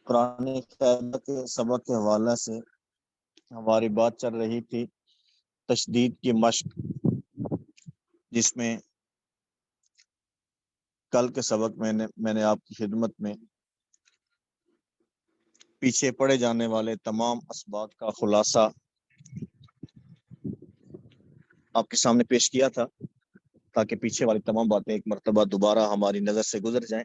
قرآن قاعدہ کے سبق کے حوالے سے ہماری بات چل رہی تھی تشدید کی مشق، جس میں کل کے سبق میں نے آپ کی خدمت میں پیچھے پڑے جانے والے تمام اسباق کا خلاصہ آپ کے سامنے پیش کیا تھا، تاکہ پیچھے والی تمام باتیں ایک مرتبہ دوبارہ ہماری نظر سے گزر جائیں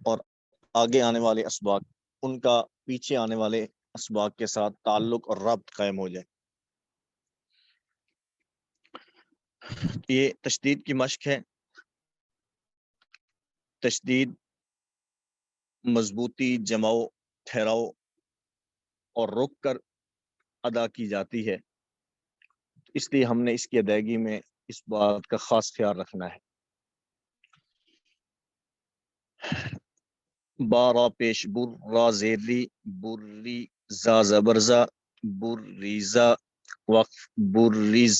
اور آگے آنے والے اسباق ان کا پیچھے آنے والے اسباق کے ساتھ تعلق اور ربط قائم ہو جائے۔ یہ تشدید کی مشق ہے۔ تشدید مضبوطی، جماؤ، ٹھہراؤ اور رک کر ادا کی جاتی ہے، اس لیے ہم نے اس کی ادائیگی میں اس بات کا خاص خیال رکھنا ہے۔ بارا پیش بر، را زیری، بری، زا زبرزا، بریزا، وقف بریز،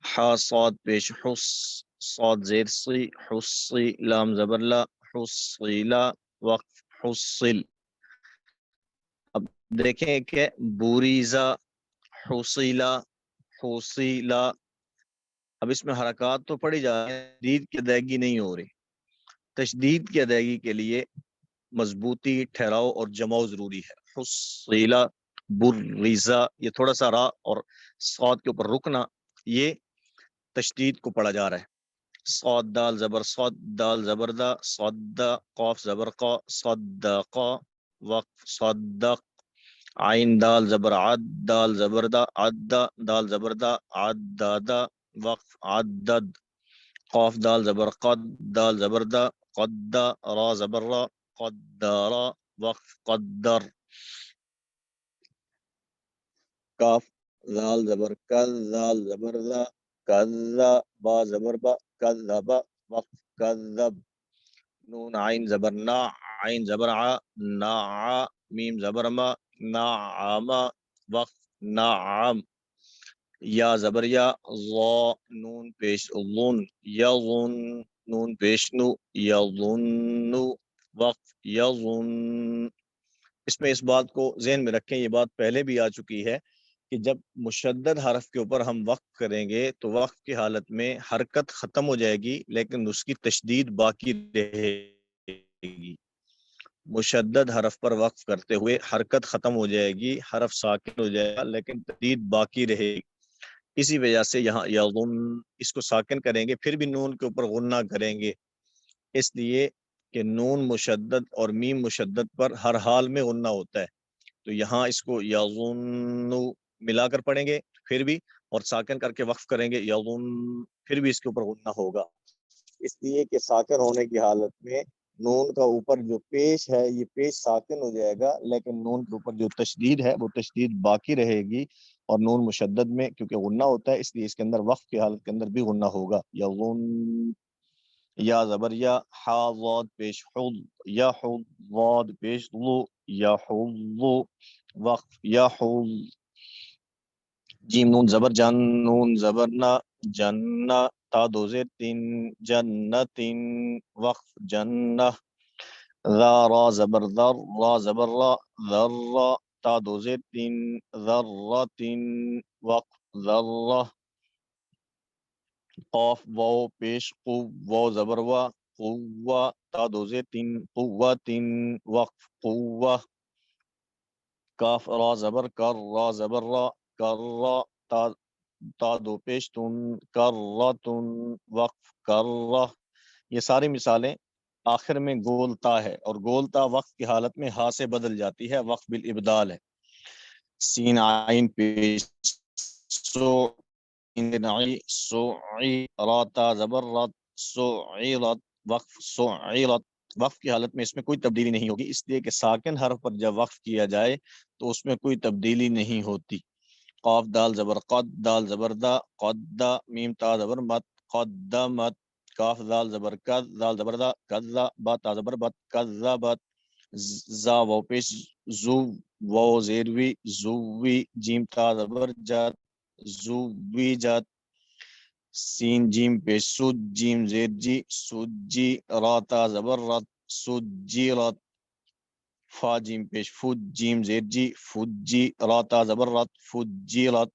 حا صاد پیش حس، صاد زیر سی، حسی، لام زبرلا، حصیلا، وقف حصل۔ اب دیکھیں کہ بوریزا، حصیلا، حصیلا، اب اس میں حرکات تو پڑی جا رہی ہیں، تشدید کی ادائیگی نہیں ہو رہی۔ تشدید کی ادائیگی کے لیے مضبوطی، ٹھہراؤ اور جماؤ ضروری ہے۔ حصیلا، بریزا، یہ تھوڑا سا را اور صاد کے اوپر رکنا، یہ تشدید کو پڑھا جا رہا ہے۔ صاد دال زبر صاد، دال زبر دا، صدا، قاف زبر قا، صدقا، وقف صدق، عین دال زبر عد، دال زبر دا، عدا، دال زبر دا، عددا، وقف عدد، قاف دال زبر قد، دال زبر دا، قدا، را زبر را، قدارا، وقف قدر، کاف زال زبر کل، زال زبر دا، کذا، با زبر با، کذبا، وقف کذب، نون عین زبر نا، عین زبر ع، ناع، میم زبر ما، نعما، وقف نعم، یا زبر یا، ظا، نون پیش ظن، یظن، نون پیش نو، یظن، وقف یظن۔ اس میں اس بات کو ذہن میں رکھیں، یہ بات پہلے بھی آ چکی ہے کہ جب مشدد حرف کے اوپر ہم وقف کریں گے تو وقف کی حالت میں حرکت ختم ہو جائے گی لیکن اس کی تشدید باقی رہے گی۔ مشدد حرف پر وقف کرتے ہوئے حرکت ختم ہو جائے گی، حرف ساکن ہو جائے گا لیکن تشدید باقی رہے گی۔ اسی وجہ سے یہاں یظن اس کو ساکن کریں گے، پھر بھی نون کے اوپر غنہ کریں گے، اس لیے کہ نون مشدد اور میم مشدد پر ہر حال میں غنہ ہوتا ہے، تو یہاں اس کو یظن ملا کر پڑھیں گے پھر بھی، اور ساکن کر کے وقف کریں گے یظن، پھر بھی اس کے اوپر غنہ ہوگا، اس لیے کہ ساکن ہونے کی حالت میں نون کا اوپر جو پیش ہے یہ پیش ساکن ہو جائے گا لیکن نون کے اوپر جو تشدید ہے وہ تشدید باقی رہے گی، اور نون مشدد میں کیونکہ غنہ ہوتا ہے اس لیے اس کے اندر وقف کی حالت کے اندر بھی غنہ ہوگا۔ یظن، یا زبر یا، حا ضاد پیش حض، یا حض، ضاد پیش ضو، یا حض، وقف یا حض، جیم نون زبر جن، نون زبر نا، جنہ، تا دو زیر تین، جنتین، وقف جنہ، ذا را زبر ذر، را زبر را، ذرہ، تا دو زیر تین، ذرتین، وقف ذرہ، قاف واو پیش قو، واو زبر وا، قوہ، تا دو زیر تین، قوتین، وقف قوہ، کاف را زبر کر، را زبر را، کر را، تا دو پیش تن، کرتن، وقف کرہ۔ یہ ساری مثالیں آخر میں گول تا ہے، اور گول تا وقف کی حالت میں ہا سے بدل جاتی ہے، وقف بالابدال ہے۔ سین عین پیش سو، نعی، سعی، راتا زبر رات، سعیرت، وقف سعیرت، وقف کی حالت میں اس میں کوئی تبدیلی نہیں ہوگی، اس لیے کہ ساکن حرف پر جب وقف کیا جائے تو اس میں کوئی تبدیلی نہیں ہوتی۔ قاف دال زبر قد، دال زبر دا، قدا، میم تا زبر مت، قدمت، کاف دال زبر کد، دال زبر دا، کذا، با تا زبر بت، کذبت، زا واو پیش زو، واو زیروی، زوی، جیم تا زبر جت، زویجت، سین جیم پیش سود جیم زیر جی سود جی را تا زبر رات سود جی رات فا جیم پیش فود جیم زیر جی فود جی را تا زبر رات فود جی رات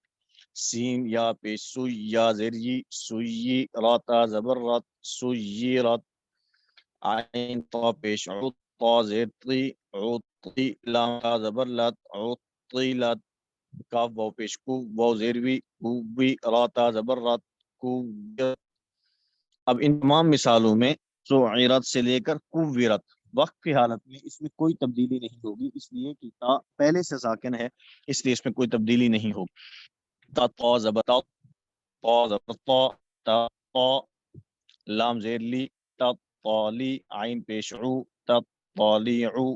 سین یا پیش سوی یا زیر جی سوی را تا زبر رات سوی رات عین طا پیش عود طا زیر طی عطی لام تا زبر لات عطیلت کاف واو پیش کو واو زیر وی کوبی را تا زبر رات کوبیت. اب ان تمام مثالوں میں سعیرت سے لے کر کویرت وقت کی حالت میں اس میں کوئی تبدیلی نہیں ہوگی، اس لیے کہ تا پہلے سے ساکن ہے، اس لیے اس میں کوئی تبدیلی نہیں ہوگی. تا تا زبر تا تا زبر تا تا تا لام زیر لی تا طالی عین پیش عو تا طالیعو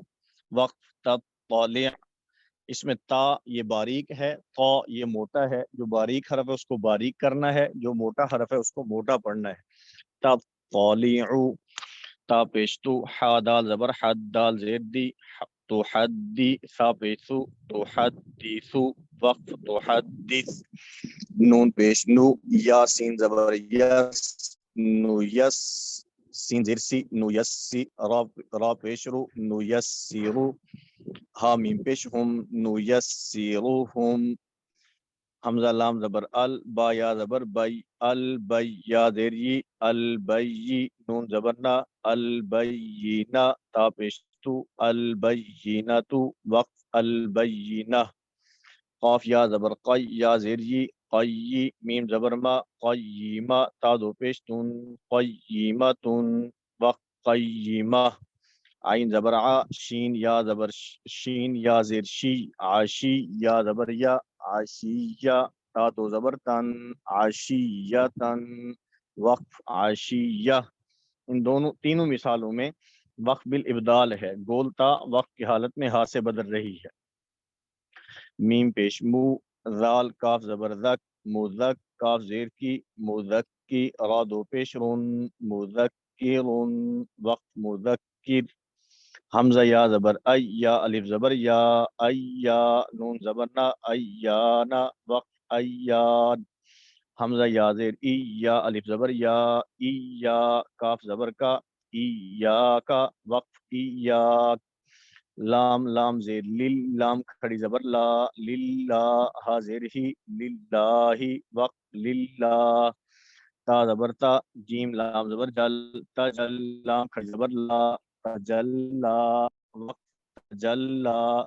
وقف تا طالع. اس میں تا یہ باریک ہے، تا یہ موٹا ہے، جو باریک حرف ہے اس کو باریک کرنا ہے، جو موٹا حرف ہے اس کو موٹا پڑھنا ہے. تا طالعو تا پیشتو حا دال زبر حد دال زیر دی تو حدی سا پیسو تو حدیثو وقف تو حدیث نون پیش نو یا سین زبر یس نو یس سین زیر سی نو یسی را پیش رو نو یسیرو ہا میم پیش ہم نو یسیرو ہم حمزہ لام زبر ال با یا زبر بی البی یا زیری البی نون زبرنا البینا تا پیشتو البیناتو وقف البینہ قاف یا زبر قی یا زیری قی میم زبر ما قیمہ تا دو پیشتون قیمتون وقف قیمہ عین زبر ع شین یا زبر شین یا زیر شی عاشی یا زبر یا عاشیہ تا تو زبر تن عاشیتن وقف عاشیہ. ان تینوں مثالوں میں وقف بالابدال ہے، گولتا وقف کی حالت میں ہا سے بدل رہی ہے. میم پیش مو ذال کاف زبر ذک مذک کاف زیر کی مذکی را دو پیش رون مذکرون وقف مذکر. حمزہ یا زبر ای یا الف زبر یا ای یا نون زبر نا ایانا وقف ایان. حمزہ یا زیر ای یا الف زبر یا ای یا کاف زبر کا ای یا کا وقف ایاک. لام لام زیر لل لام کھڑی زبر لا للہ ہا زیر ہی للہ وقف للہ. تا زبر تا جیم لام زبر جل تجل لام کھڑی زبر لا تجلا وقف تجلا.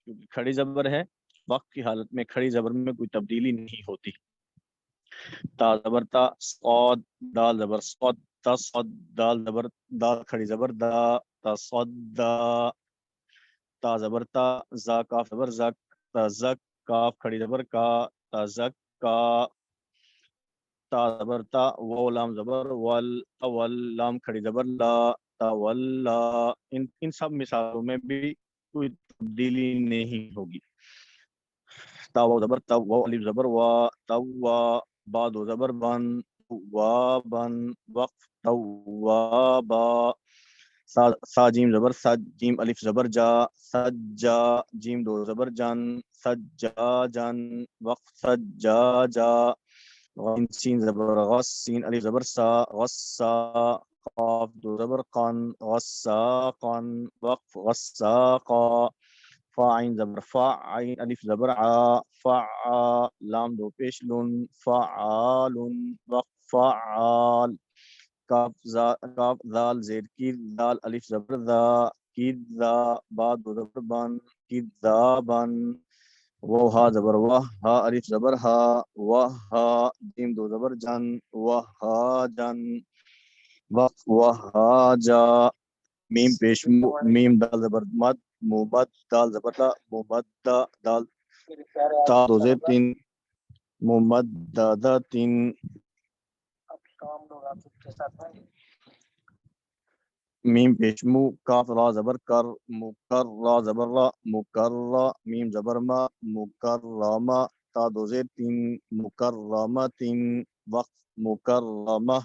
کیونکہ کھڑی زبر ہے، وقت کی حالت میں کھڑی زبر میں کوئی تبدیلی نہیں ہوتی. تا زبر تا صاد دال زبر صد تصد دال زبر دال کھڑی زبر دا تصدا. تا زبر تا زا کاف زبر زک تزک کاف کھڑی زبر کا تزکا. تا زبر تا و لام زبر ول اول لام کھڑی زبر لا تولا. ان سب مثالوں میں بھی کوئی تبدیلی نہیں ہوگی. تا و زبر تا و الف زبر وا توا با دو زبر بن وابن وقف توابا. سا جیم زبر سج جیم الف زبر جا سجا جیم دو زبر جن سجاجن وقف سجاجا. غین سین زبر غس سین الف زبر سا غسا قاف دو زبر قن غساقن وقف غساقا. فا عین زبر فا عین الف زبر ع فعا لام دو پیش لن فعال وقف فعال. کاف ذال زیر کی دال الف زبر ذا کی ذا با دو زبر بن کی ذا بن. وہ ہا زبر وہ ہا الف زبر ہا وہ ہا جیم دو زبر جن وہ ہا جن وقف وہ ہا جا. میم پیش میم دال زبر مد مبد دال زبر دا مبدا دال تا دو زیر تین ممددا تین. میم پیش مو کاف را زبر کر مکر را زبر را مکر میم زبر ما مکرما تا دو زیر تین مکرمتین وقف مکرمہ.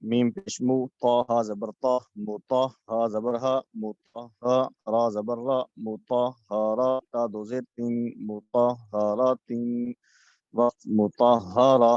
میم پیش مو طا ہا زبر طا مطا ہا زبر ہا مطا را زبر را مطہرا تا دو زیر تین مطہراتین وقف مطہرہ.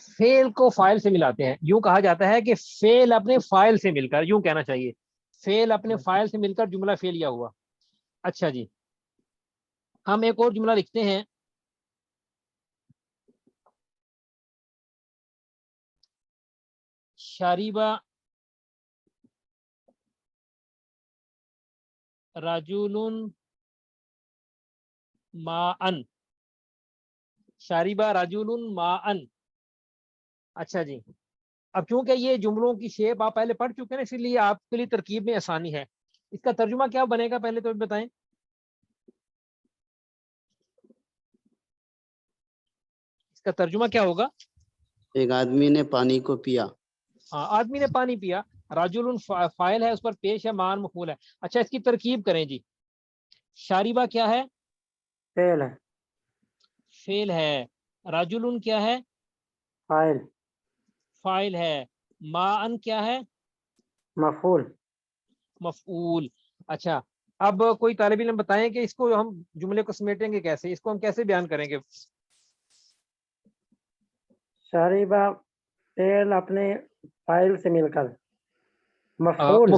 فعل کو فائل سے ملاتے ہیں. یوں کہا جاتا ہے کہ فعل اپنے فائل سے مل کر، یوں کہنا چاہیے فعل اپنے فائل سے مل کر جملہ فعلیہ ہوا. اچھا جی، ہم ایک اور جملہ لکھتے ہیں. شاریبا رجل ماءن، شاریبا رجل ماءن. اچھا جی، اب چونکہ یہ جملوں کی شیپ آپ پہلے پڑھ چکے ہیں، اسی لیے آپ کے لیے ترکیب میں آسانی ہے. اس کا ترجمہ کیا بنے گا پہلے تو بتائیں. اس کا ترجمہ کیا ہوگا؟ ایک آدمی نے پانی کو پیا. ہاں، آدمی نے پانی پیا. راجل فاعل ہے، اس پر پیش ہے، مان مفعول ہے. اچھا، اس کی ترکیب کریں جی. شاریبہ کیا ہے؟ فعل ہے. فعل ہے. راجل کیا ہے؟ فاعل. فاعل ہے. ماءن کیا ہے؟ مفعول. مفعول. اچھا، اب کوئی طالب علم بتائیں کہ اس کو ہم جملے کو سمیٹیں گے کیسے، اس کو ہم کیسے بیان کریں گے؟ شاریبہ فعل اپنے فاعل سے مل کر. مفعول.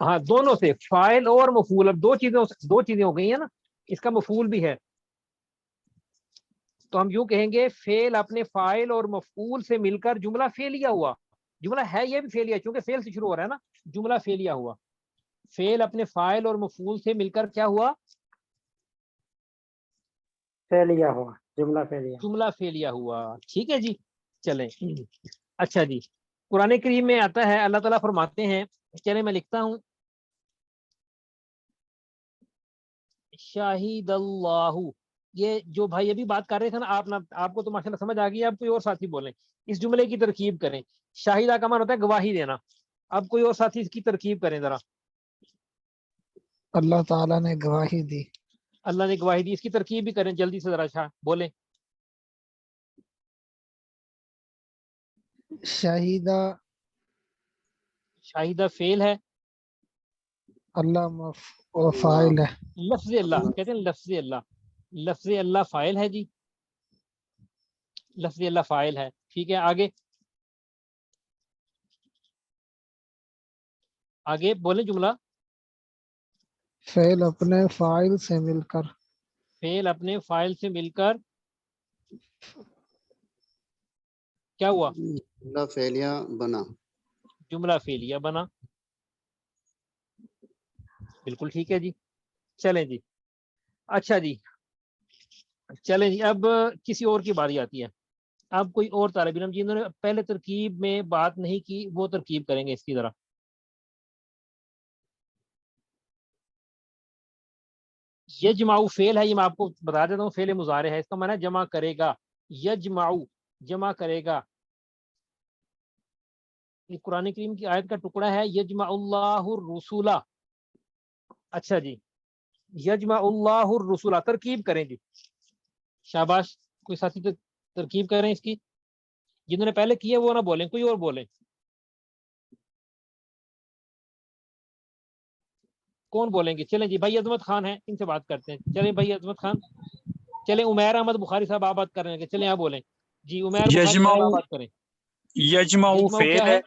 ہاں، دونوں سے، فاعل اور مفعول. اب دو چیزیں ہو گئی ہیں نا، اس کا مفعول بھی ہے. تو ہم یوں کہیں گے فعل اپنے فاعل اور مفعول سے مل کر جملہ فعلیہ ہوا. جملہ ہے یہ بھی فعلیہ، چونکہ فعل سے شروع ہو رہا ہے نا، جملہ فعلیہ ہوا. فعل اپنے فاعل اور مفعول سے مل کر کیا ہوا؟ فعلیہ ہوا، جملہ فعلیہ. جملہ فعلیہ ہوا. ٹھیک ہے جی، چلیں. اچھا جی، قرآن کریم میں آتا ہے، اللہ تعالیٰ فرماتے ہیں، چلیں میں لکھتا ہوں. شاہد اللہ، یہ جو بھائی ابھی بات کر رہے تھے نا، آپ کو تو ماشاءاللہ سمجھ آ گئی. اب کوئی اور ساتھی بولیں، اس جملے کی ترکیب کریں. شاہدہ کا معنی ہوتا ہے گواہی دینا. اب کوئی اور ساتھی اس کی ترکیب کریں ذرا. اللہ تعالیٰ نے گواہی دی. اللہ نے گواہی دی، اس کی ترکیب بھی کریں جلدی سے ذرا. شاہ بولیں. شاہدہ شاہدہ فعل ہے. اللہ فاعل ہے. لفظ اللہ کہتے ہیں، لفظ اللہ. لفظ اللہ فاعل ہے جی، لفظ اللہ فاعل ہے. ٹھیک ہے، آگے بولیں جملہ. فعل اپنے فاعل سے مل کر. فعل اپنے فاعل سے مل کر کیا ہوا؟ جملہ فعلیہ بنا. جملہ فعلیہ بنا. بالکل ٹھیک ہے جی. چلیں جی. اچھا جی، چلیں جی، اب کسی اور کی باری آتی ہے. اب کوئی اور طالب علم جنہوں نے پہلے ترکیب میں بات نہیں کی، وہ ترکیب کریں گے اس کی ذرا. یجمعو فعل ہے، یہ میں آپ کو بتا دیتا ہوں، فعل مضارع ہے. اس کا معنی ہے جمع کرے گا. یجمعو جمع کرے گا. یہ قرآن کریم کی آیت کا ٹکڑا ہے، یجمع اللہ الرسول. اچھا جی، یجمع اللہ الرسول. ترکیب کریں جی. شاباش، کوئی ساتھی ترکیب کریں اس کی. جنہوں نے پہلے کیا وہ نہ بولیں، کوئی اور بولیں. کون بولیں گے؟ چلیں جی، بھائی عظمت خان ہیں، ان سے بات کرتے ہیں. چلیں بھائی عظمت خان. چلیں عمیر احمد بخاری صاحب آپ بات کر رہے ہیں، چلیں آپ بولیں جی. عمیر بخاری صاحب آپ بات کریں. یجمعو یجمعو فعل کیا ہے.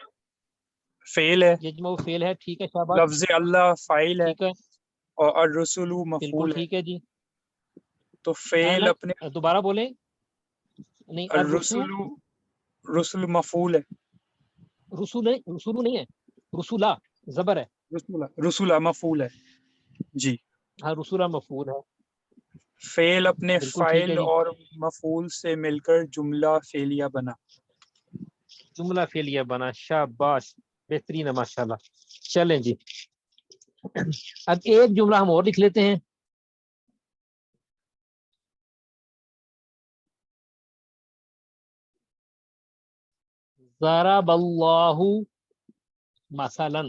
فعل ہے. یجمعو فعل ہے. ٹھیک ہے، شاباش. لفظ اللہ فاعل ہے ٹھیک ہے، اور الرسول بالکل مفعول ہے. ٹھیک ہے جی. تو فعل اپنے دوبارہ بولیں. نہیں، الرسول رسول مفعول ہے. رسول نہیں ہے، رسولہ زبر ہے. رسول مفعول ہے جی. ہاں، رسولہ مفعول ہے. فعل اپنے بالکل ٹھیک ہے فاعل جی. اور مفعول سے مل کر جملہ فعلیہ بنا. جملہ فعلیہ بنا. شاباش، بہترین ہے ماشاءاللہ. چلیں جی، اب ایک جملہ ہم اور لکھ لیتے ہیں. ضرب اللہ مثلا.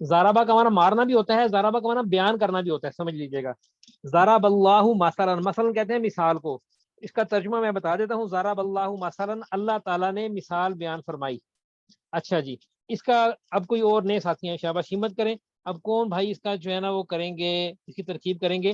ضربہ کا معنی مارنا بھی ہوتا ہے، ضربہ کا معنی بیان کرنا بھی ہوتا ہے، سمجھ لیجئے گا. ضرب اللہ مثلا، مثلا کہتے ہیں مثال کو. اس کا ترجمہ میں بتا دیتا ہوں. ضرب اللہ مثلا، اللہ تعالیٰ نے مثال بیان فرمائی. اچھا جی، اس کا اب کوئی اور نئے ساتھی ہیں، شاباش ہمت کریں. اب کون بھائی اس کا جو ہے نا وہ کریں گے، اس کی ترکیب کریں گے.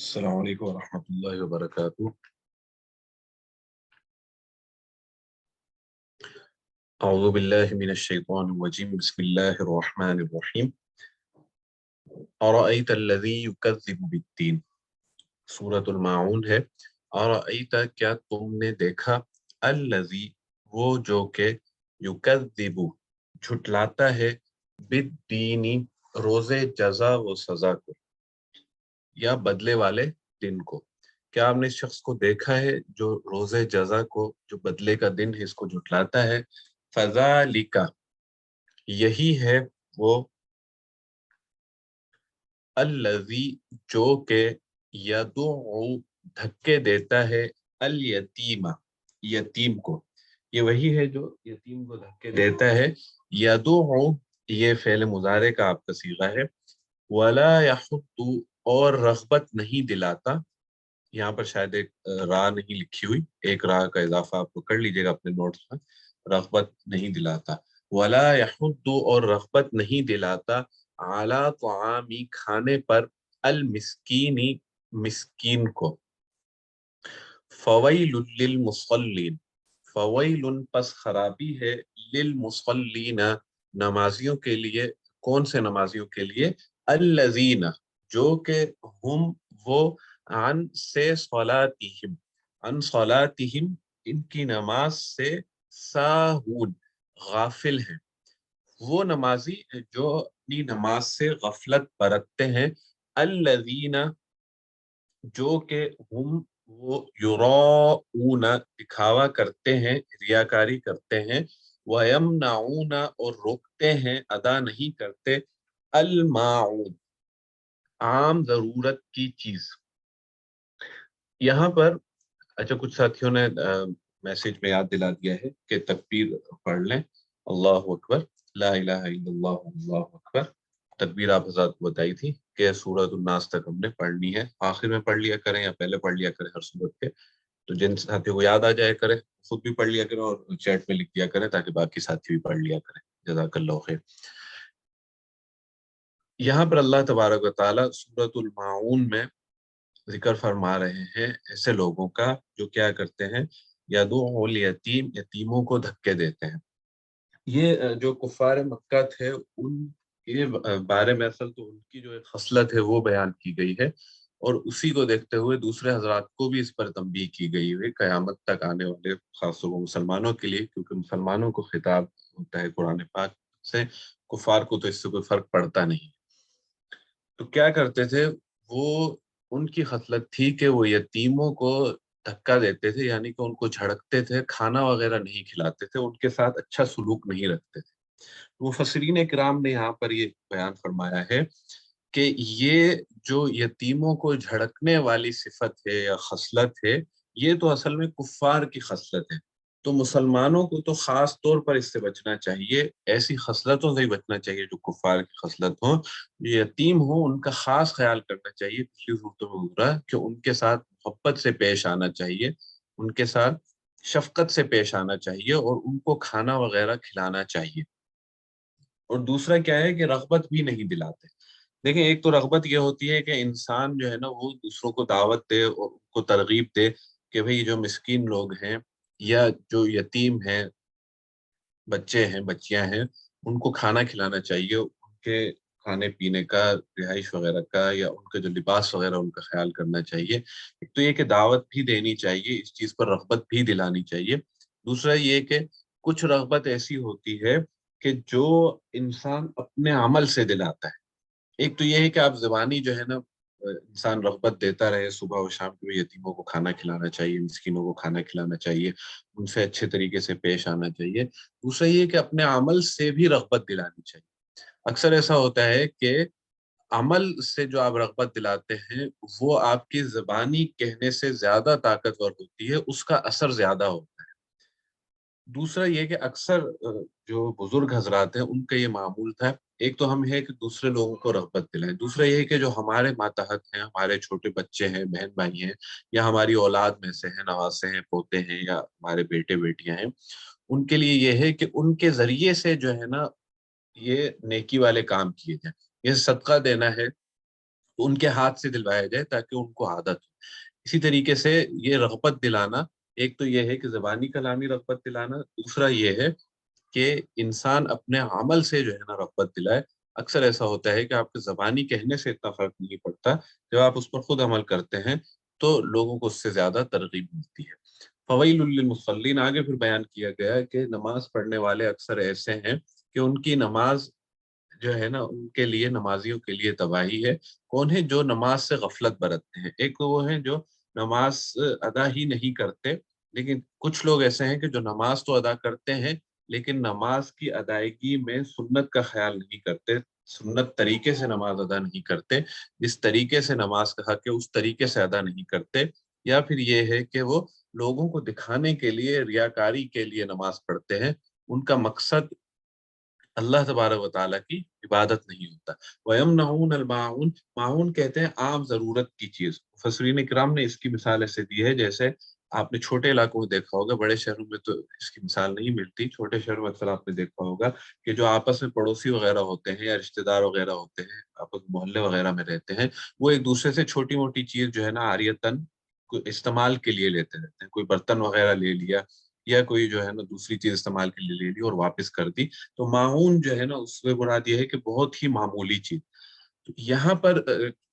السلام علیکم ورحمۃ اللہ وبرکاتہ. اعوذ باللہ من الشیطان الرجیم. بسم اللہ الرحمن الرحیم. ارأیت الذی یکذب بالدین. سورۃ الماعون ہے. ارأیت کیا تم نے دیکھا، الذی وہ جو کہ یکذب جھٹلاتا ہے، بالدین روز جزا و سزا کو یا بدلے والے دن کو. کیا آپ نے اس شخص کو دیکھا ہے جو روز جزا کو، جو بدلے کا دن ہے، اس کو جھٹلاتا ہے؟ فذالک یہی ہے وہ، الذی جو کہ یدعو دھکے دیتا ہے، الیتیم یتیم کو. یہ وہی ہے جو یتیم کو دھکے دیتا ہے. یدعو یہ فعل مضارع کا آپ کا صیغہ ہے. ولا یحض اور رغبت نہیں دلاتا. یہاں پر شاید ایک را نہیں لکھی ہوئی، ایک را کا اضافہ آپ کو کر لیجئے گا اپنے نوٹس میں. رغبت نہیں دلاتا. ولا یحض اور رغبت نہیں دلاتا، علی طعامی کھانے پر، المسکینی مسکین کو. فویل للمصلین فویل پس خرابی ہے، للمصلین نمازیوں کے لیے. کون سے نمازیوں کے لیے؟ الذین جو کہ ہم وہ، عن سے صلاتہم عن صلاتہم ان کی نماز سے، ساہون غافل ہیں. وہ نمازی جو اپنی نماز سے غفلت برتتے ہیں. الذین جو کہ ہم وہ، یراؤون دکھاوا کرتے ہیں، ریاکاری کرتے ہیں. وَيَمْنَعُونَ اور روکتے ہیں، ادا نہیں کرتے، الماعون عام ضرورت کی چیز. یہاں پر اچھا کچھ ساتھیوں نے میسج میں یاد دلا دیا ہے کہ تکبیر پڑھ لیں. اللہ اکبر، لا الہ الا اللہ، اللہ اکبر. تکبیر آپ حضرات کو بتائی تھی کہ سورۃ الناس تک ہم نے پڑھنی ہے. آخر میں پڑھ لیا کریں یا پہلے پڑھ لیا کریں ہر سورت کے. تو جن ساتھیوں کو یاد آ جائے کرے خود بھی پڑھ لیا کریں اور چیٹ میں لکھ دیا کریں تاکہ باقی ساتھی بھی پڑھ لیا کریں. جزاک اللہ خیر. یہاں پر اللہ تبارک و تعالیٰ سورۃ الماعون میں ذکر فرما رہے ہیں ایسے لوگوں کا جو کیا کرتے ہیں، یدعو الیتیم یتیموں کو دھکے دیتے ہیں. یہ جو کفار مکہ تھے ان کے بارے میں اصل تو ان کی جو ایک خصلت ہے وہ بیان کی گئی ہے، اور اسی کو دیکھتے ہوئے دوسرے حضرات کو بھی اس پر تنبیہ کی گئی ہے قیامت تک آنے والے خاص طور پر مسلمانوں کے لیے، کیونکہ مسلمانوں کو خطاب ہوتا ہے قرآن پاک سے، کفار کو تو اس سے کوئی فرق پڑتا نہیں. تو کیا کرتے تھے وہ، ان کی خصلت تھی کہ وہ یتیموں کو دھکا دیتے تھے، یعنی کہ ان کو جھڑکتے تھے، کھانا وغیرہ نہیں کھلاتے تھے، ان کے ساتھ اچھا سلوک نہیں رکھتے تھے. مفسرین کرام نے یہاں پر یہ بیان فرمایا ہے کہ یہ جو یتیموں کو جھڑکنے والی صفت ہے یا خصلت ہے، یہ تو اصل میں کفار کی خصلت ہے. تو مسلمانوں کو تو خاص طور پر اس سے بچنا چاہیے، ایسی خصلتوں سے ہی بچنا چاہیے جو کفار کی خصلت ہوں. جو یتیم ہوں ان کا خاص خیال کرنا چاہیے. پچھلی صورتوں میں گزرا کہ ان کے ساتھ محبت سے پیش آنا چاہیے، ان کے ساتھ شفقت سے پیش آنا چاہیے، اور ان کو کھانا وغیرہ کھلانا چاہیے. اور دوسرا کیا ہے کہ رغبت بھی نہیں دلاتے. دیکھیں ایک تو رغبت یہ ہوتی ہے کہ انسان جو ہے نا وہ دوسروں کو دعوت دے اور ان کو ترغیب دے کہ بھئی جو مسکین لوگ ہیں یا جو یتیم ہیں، بچے ہیں، بچیاں ہیں، ان کو کھانا کھلانا چاہیے، ان کے کھانے پینے کا، رہائش وغیرہ کا، یا ان کا جو لباس وغیرہ ان کا خیال کرنا چاہیے. ایک تو یہ کہ دعوت بھی دینی چاہیے، اس چیز پر رغبت بھی دلانی چاہیے. دوسرا یہ کہ کچھ رغبت ایسی ہوتی ہے کہ جو انسان اپنے عمل سے دلاتا ہے. ایک تو یہ ہے کہ آپ زبانی جو ہے نا انسان رغبت دیتا رہے، صبح و شام کو یتیموں کو کھانا کھلانا چاہیے، مسکینوں کو کھانا کھلانا چاہیے، ان سے اچھے طریقے سے پیش آنا چاہیے. دوسرا یہ کہ اپنے عمل سے بھی رغبت دلانی چاہیے. اکثر ایسا ہوتا ہے کہ عمل سے جو آپ رغبت دلاتے ہیں وہ آپ کی زبانی کہنے سے زیادہ طاقتور ہوتی ہے، اس کا اثر زیادہ ہوتا ہے. دوسرا یہ کہ اکثر جو بزرگ حضرات ہیں ان کا یہ معمول تھا، ایک تو ہم ہے کہ دوسرے لوگوں کو رغبت دلائیں. دوسرا یہ کہ جو ہمارے ماتحت ہیں، ہمارے چھوٹے بچے ہیں، بہن بھائی ہیں، یا ہماری اولاد میں سے ہیں، نواسے ہیں، پوتے ہیں، یا ہمارے بیٹے بیٹیاں ہیں، ان کے لیے یہ ہے کہ ان کے ذریعے سے جو ہے نا یہ نیکی والے کام کیے جائیں. یہ صدقہ دینا ہے، تو ان کے ہاتھ سے دلوایا جائے تاکہ ان کو عادت ہو۔ اسی طریقے سے یہ رغبت دلانا، ایک تو یہ ہے کہ زبانی کلامی رغبت دلانا، دوسرا یہ ہے کہ انسان اپنے عمل سے جو ہے نا رغبت دلائے۔ اکثر ایسا ہوتا ہے کہ آپ کے زبانی کہنے سے اتنا فرق نہیں پڑتا، جب آپ اس پر خود عمل کرتے ہیں تو لوگوں کو اس سے زیادہ ترغیب ملتی ہے۔ فویل للمصلین، آگے پھر بیان کیا گیا کہ نماز پڑھنے والے اکثر ایسے ہیں کہ ان کی نماز جو ہے نا ان کے لیے، نمازیوں کے لیے تباہی ہے۔ کون ہے؟ جو نماز سے غفلت برتتے ہیں۔ ایک تو وہ ہیں جو نماز ادا ہی نہیں کرتے، لیکن کچھ لوگ ایسے ہیں کہ جو نماز تو ادا کرتے ہیں لیکن نماز کی ادائیگی میں سنت کا خیال نہیں کرتے، سنت طریقے سے نماز ادا نہیں کرتے، جس طریقے سے نماز کا حق ہے اس طریقے سے ادا نہیں کرتے، یا پھر یہ ہے کہ وہ لوگوں کو دکھانے کے لیے، ریاکاری کے لیے نماز پڑھتے ہیں، ان کا مقصد اللہ تبارک و تعالیٰ کی عبادت نہیں ہوتا۔ وَيَمْنَعُونَ الْمَاعُونَ، معاون کہتے ہیں عام ضرورت کی چیز۔ مفسرین کرام نے اس کی مثال ایسے دی ہے جیسے آپ نے چھوٹے علاقوں میں دیکھا ہوگا، بڑے شہروں میں تو اس کی مثال نہیں ملتی، چھوٹے شہروں میں اکثر آپ نے دیکھا ہوگا کہ جو آپس میں پڑوسی وغیرہ ہوتے ہیں یا رشتہ دار وغیرہ ہوتے ہیں، آپس محلے وغیرہ میں رہتے ہیں، وہ ایک دوسرے سے چھوٹی موٹی چیز جو ہے نا عاریتاً استعمال کے لیے لیتے رہتے ہیں۔ کوئی برتن وغیرہ لے لیا یا کوئی جو ہے نا دوسری چیز استعمال کے لیے لے لی اور واپس کر دی، تو معاون جو ہے نا اس میں مراد یہ ہے کہ بہت ہی معمولی چیز۔ تو یہاں پر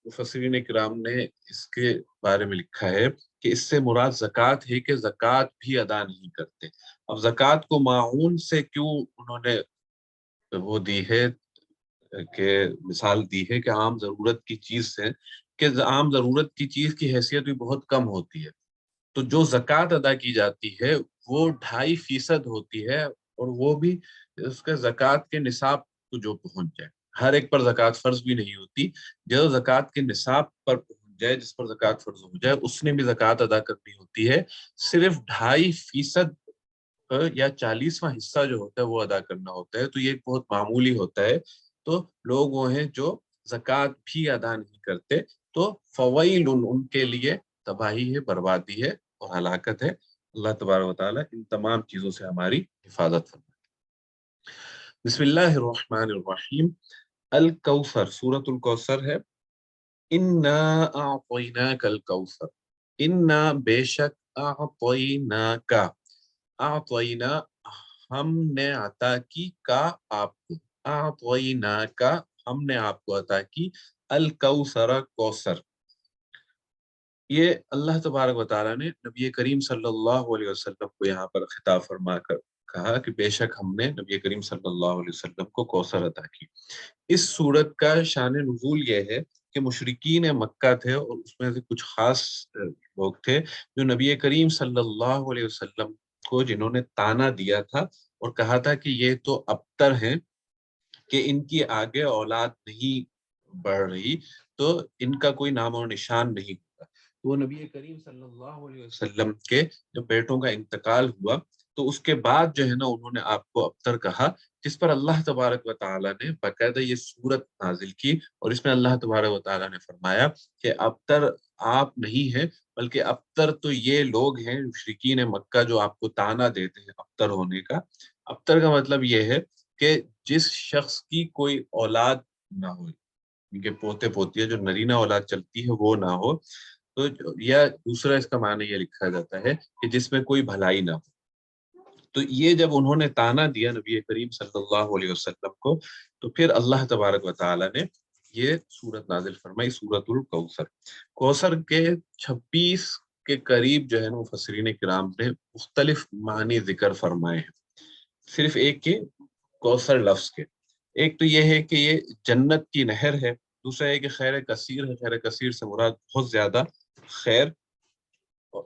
مفسرین کرام نے اس کے بارے میں لکھا ہے کہ اس سے مراد زکوٰۃ ہے، کہ زکوٰۃ بھی ادا نہیں کرتے۔ اب زکوٰۃ کو معاون سے کیوں انہوں نے وہ دی ہے کہ مثال دی ہے کہ عام ضرورت کی چیز سے، کہ عام ضرورت کی چیز کی حیثیت بھی بہت کم ہوتی ہے، تو جو زکوٰۃ ادا کی جاتی ہے وہ 2.5% ہوتی ہے، اور وہ بھی اس کے زکوٰۃ کے نصاب کو جو پہنچ جائے۔ ہر ایک پر زکوٰۃ فرض بھی نہیں ہوتی، جو زکوٰۃ کے نصاب پر پہنچ جائے، جس پر زکوٰۃ فرض ہو جائے، اس نے بھی زکوٰۃ ادا کرنی ہوتی ہے۔ صرف 2.5% یا 40واں حصہ جو ہوتا ہے وہ ادا کرنا ہوتا ہے، تو یہ بہت معمولی ہوتا ہے۔ تو لوگ وہ ہیں جو زکوٰۃ بھی ادا نہیں کرتے، تو فویل ان کے لیے تباہی ہے، بربادی ہے اور ہلاکت ہے۔ اللہ تبارک و تعالیٰ ان تمام چیزوں سے ہماری حفاظت فرمائے۔ بسم اللہ الرحمن الرحیم۔ الکوثر، سورۃ الکوثر ہے۔ انا اعطیناک الکوثر، انا بے شک، اعطیناک، اعطینا ہم نے عطا کی، کا آپ کو، اعطیناک ہم نے آپ کو عطا کی، الکوثر کوثر۔ یہ اللہ تبارک و تعالیٰ نے نبی کریم صلی اللہ علیہ وسلم کو یہاں پر خطاب فرما کر کہا کہ بے شک ہم نے نبی کریم صلی اللہ علیہ وسلم کو کوثر عطا کی۔ اس سورت کا شان نزول یہ ہے کہ مشرکین مکہ تھے، اور اس میں سے کچھ خاص لوگ تھے جو نبی کریم صلی اللہ علیہ وسلم کو، جنہوں نے تانا دیا تھا اور کہا تھا کہ یہ تو ابتر ہیں، کہ ان کی آگے اولاد نہیں بڑھ رہی، تو ان کا کوئی نام و نشان نہیں ہوتا۔ تو نبی کریم صلی اللہ علیہ وسلم کے جب بیٹوں کا انتقال ہوا تو اس کے بعد جو ہے نا انہوں نے آپ کو ابتر کہا، جس پر اللہ تبارک و تعالیٰ نے باقاعدہ یہ سورت نازل کی، اور اس میں اللہ تبارک و تعالیٰ نے فرمایا کہ ابتر آپ نہیں ہیں، بلکہ ابتر تو یہ لوگ ہیں مشرکین مکہ جو آپ کو تانا دیتے ہیں ابتر ہونے کا۔ ابتر کا مطلب یہ ہے کہ جس شخص کی کوئی اولاد نہ ہو، ان کے پوتے پوتیاں جو نرینہ اولاد چلتی ہے وہ نہ ہو، تو یا دوسرا اس کا معنی یہ لکھا جاتا ہے کہ جس میں کوئی بھلائی نہ ہو۔ تو یہ جب انہوں نے تانا دیا نبی کریم صلی اللہ علیہ وسلم کو، تو پھر اللہ تبارک و تعالیٰ نے یہ سورت نازل فرمائی، سورۃ الکوثر۔ کوثر کے 26 کے قریب جو ہے نا مفسرین کرام نے مختلف معنی ذکر فرمائے ہیں، صرف ایک کے کوثر لفظ کے۔ ایک تو یہ ہے کہ یہ جنت کی نہر ہے، دوسرا ہے کہ خیر کثیر ہے، خیر کثیر سے مراد بہت زیادہ خیر، اور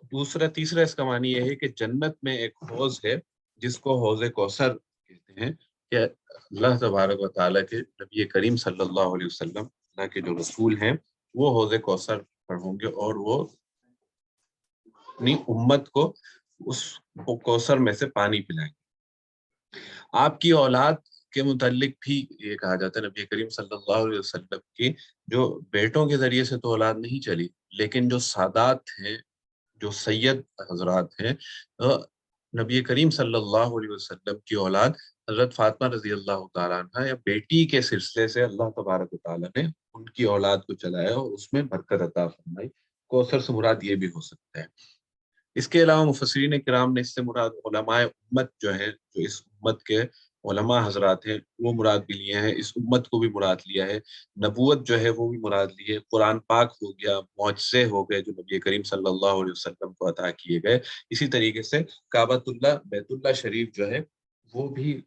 تیسرا اس کا معنی یہ ہے کہ جنت میں ایک حوض ہے جس کو حوض کوثر کہتے ہیں، کہ اللہ تبارک و تعالیٰ کے نبی کریم صلی اللہ علیہ وسلم، اللہ کے جو رسول ہیں، وہ حوض کوثر پر ہوں گے، اور وہ اپنی امت کو اس کوثر میں سے پانی پلائیں گے۔ آپ کی اولاد کے متعلق بھی یہ کہا جاتا ہے، نبی کریم صلی اللہ علیہ وسلم کی جو بیٹوں کے ذریعے سے تو اولاد نہیں چلی، لیکن جو سادات ہیں، جو سید حضرات ہیں، نبی کریم صلی اللہ علیہ وسلم کی اولاد حضرت فاطمہ رضی اللہ تعالیٰ عنہ یا بیٹی کے سلسلے سے اللہ تبارک و تعالیٰ نے ان کی اولاد کو چلایا اور اس میں برکت عطا فرمائی۔ کوثر سے مراد یہ بھی ہو سکتا ہے۔ اس کے علاوہ مفسرین کرام نے اس سے مراد علماء امت جو ہیں، جو اس امت کے علماء حضرات ہیں، وہ مراد بھی لیے ہیں، اس امت کو بھی مراد لیا ہے، نبوت جو ہے وہ بھی مراد لی ہے، قرآن پاک ہو گیا، معجزے ہو گئے جو نبی کریم صلی اللہ علیہ وسلم کو عطا کیے گئے، اسی طریقے سے کعبۃ اللہ، بیت اللہ شریف جو ہے وہ بھی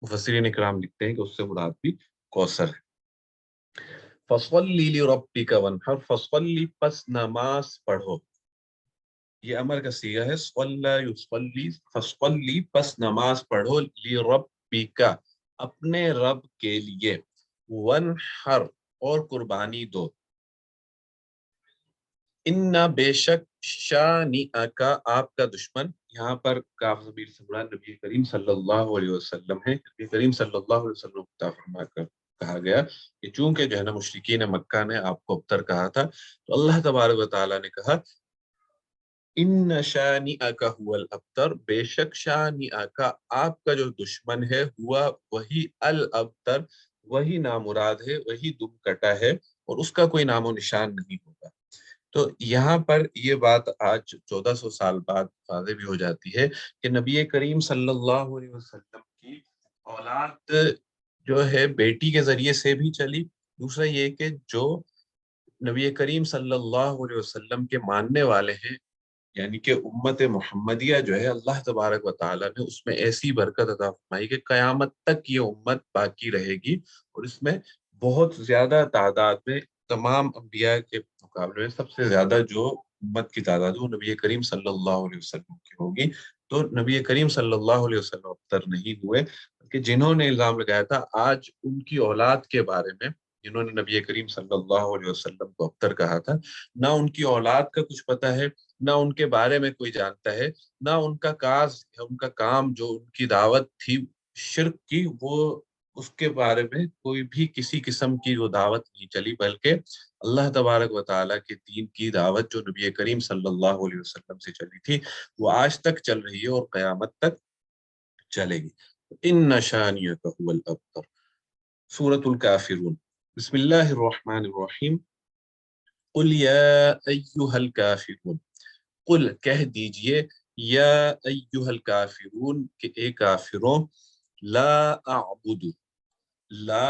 مفسرین کرام لکھتے ہیں کہ اس سے مراد بھی کوثر ہے۔ فَصَلِّ لِرَبِّكَ وَانْحَرْ، فَصَلِّ پس نماز پڑھو، یہ امر کا صیغہ ہے، صلی یصلی، فصلی پس نماز پڑھو، لربک اپنے رب کے لیے، وانحر اور قربانی دو، ان بے شک شانئک آپ کا دشمن، یہاں پر کاف ضمیر سے مراد نبی کریم صلی اللہ علیہ وسلم ہے۔ نبی کریم صلی اللہ علیہ وسلم کو عطا فرما کر کہا گیا کہ چونکہ جو ہے نا مشرکین مکہ نے آپ کو ابتر کہا تھا، تو اللہ تبارک و تعالیٰ نے کہا ان شانئک هو الابتر، بے شک شانئک آپ کا جو دشمن ہے، ہوا وہی الابتر، وہی نامراد ہے، وہی دم کٹا ہے، اور اس کا کوئی نام و نشان نہیں ہوگا۔ تو یہاں پر یہ بات آج 1400 سال بعد واضح بھی ہو جاتی ہے کہ نبی کریم صلی اللہ علیہ وسلم کی اولاد جو ہے بیٹی کے ذریعے سے بھی چلی، دوسرا یہ کہ جو نبی کریم صلی اللہ علیہ وسلم کے ماننے والے ہیں، یعنی کہ امت محمدیہ جو ہے، اللہ تبارک و تعالیٰ نے اس میں ایسی برکت عطا فرمائی کہ قیامت تک یہ امت باقی رہے گی، اور اس میں بہت زیادہ تعداد میں تمام انبیاء کے مقابلے میں سب سے زیادہ جو امت کی تعداد ہے وہ نبی کریم صلی اللہ علیہ وسلم کی ہوگی۔ تو نبی کریم صلی اللہ علیہ وسلم ابتر نہیں ہوئے، بلکہ جنہوں نے الزام لگایا تھا آج ان کی اولاد کے بارے میں، جنہوں نے نبی کریم صلی اللہ علیہ وسلم کو ابتر کہا تھا، نہ ان کی اولاد کا کچھ پتہ ہے، نہ ان کے بارے میں کوئی جانتا ہے، نہ ان کا کاز، ان کا کام جو ان کی دعوت تھی شرک کی، وہ اس کے بارے میں کوئی بھی کسی قسم کی وہ دعوت نہیں چلی، بلکہ اللہ تبارک و تعالیٰ کے دین کی دعوت جو نبی کریم صلی اللہ علیہ وسلم سے چلی تھی وہ آج تک چل رہی ہے اور قیامت تک چلے گی۔ ان شانئک هو الابتر۔ سورۃ الکافرون، بسم اللہ الرحمن الرحیم۔ قل یا ایھا الکافرون، قل کہہ دیجئے، یا ایھا الکافرون کہ اے کافروں، لا اعبد، لا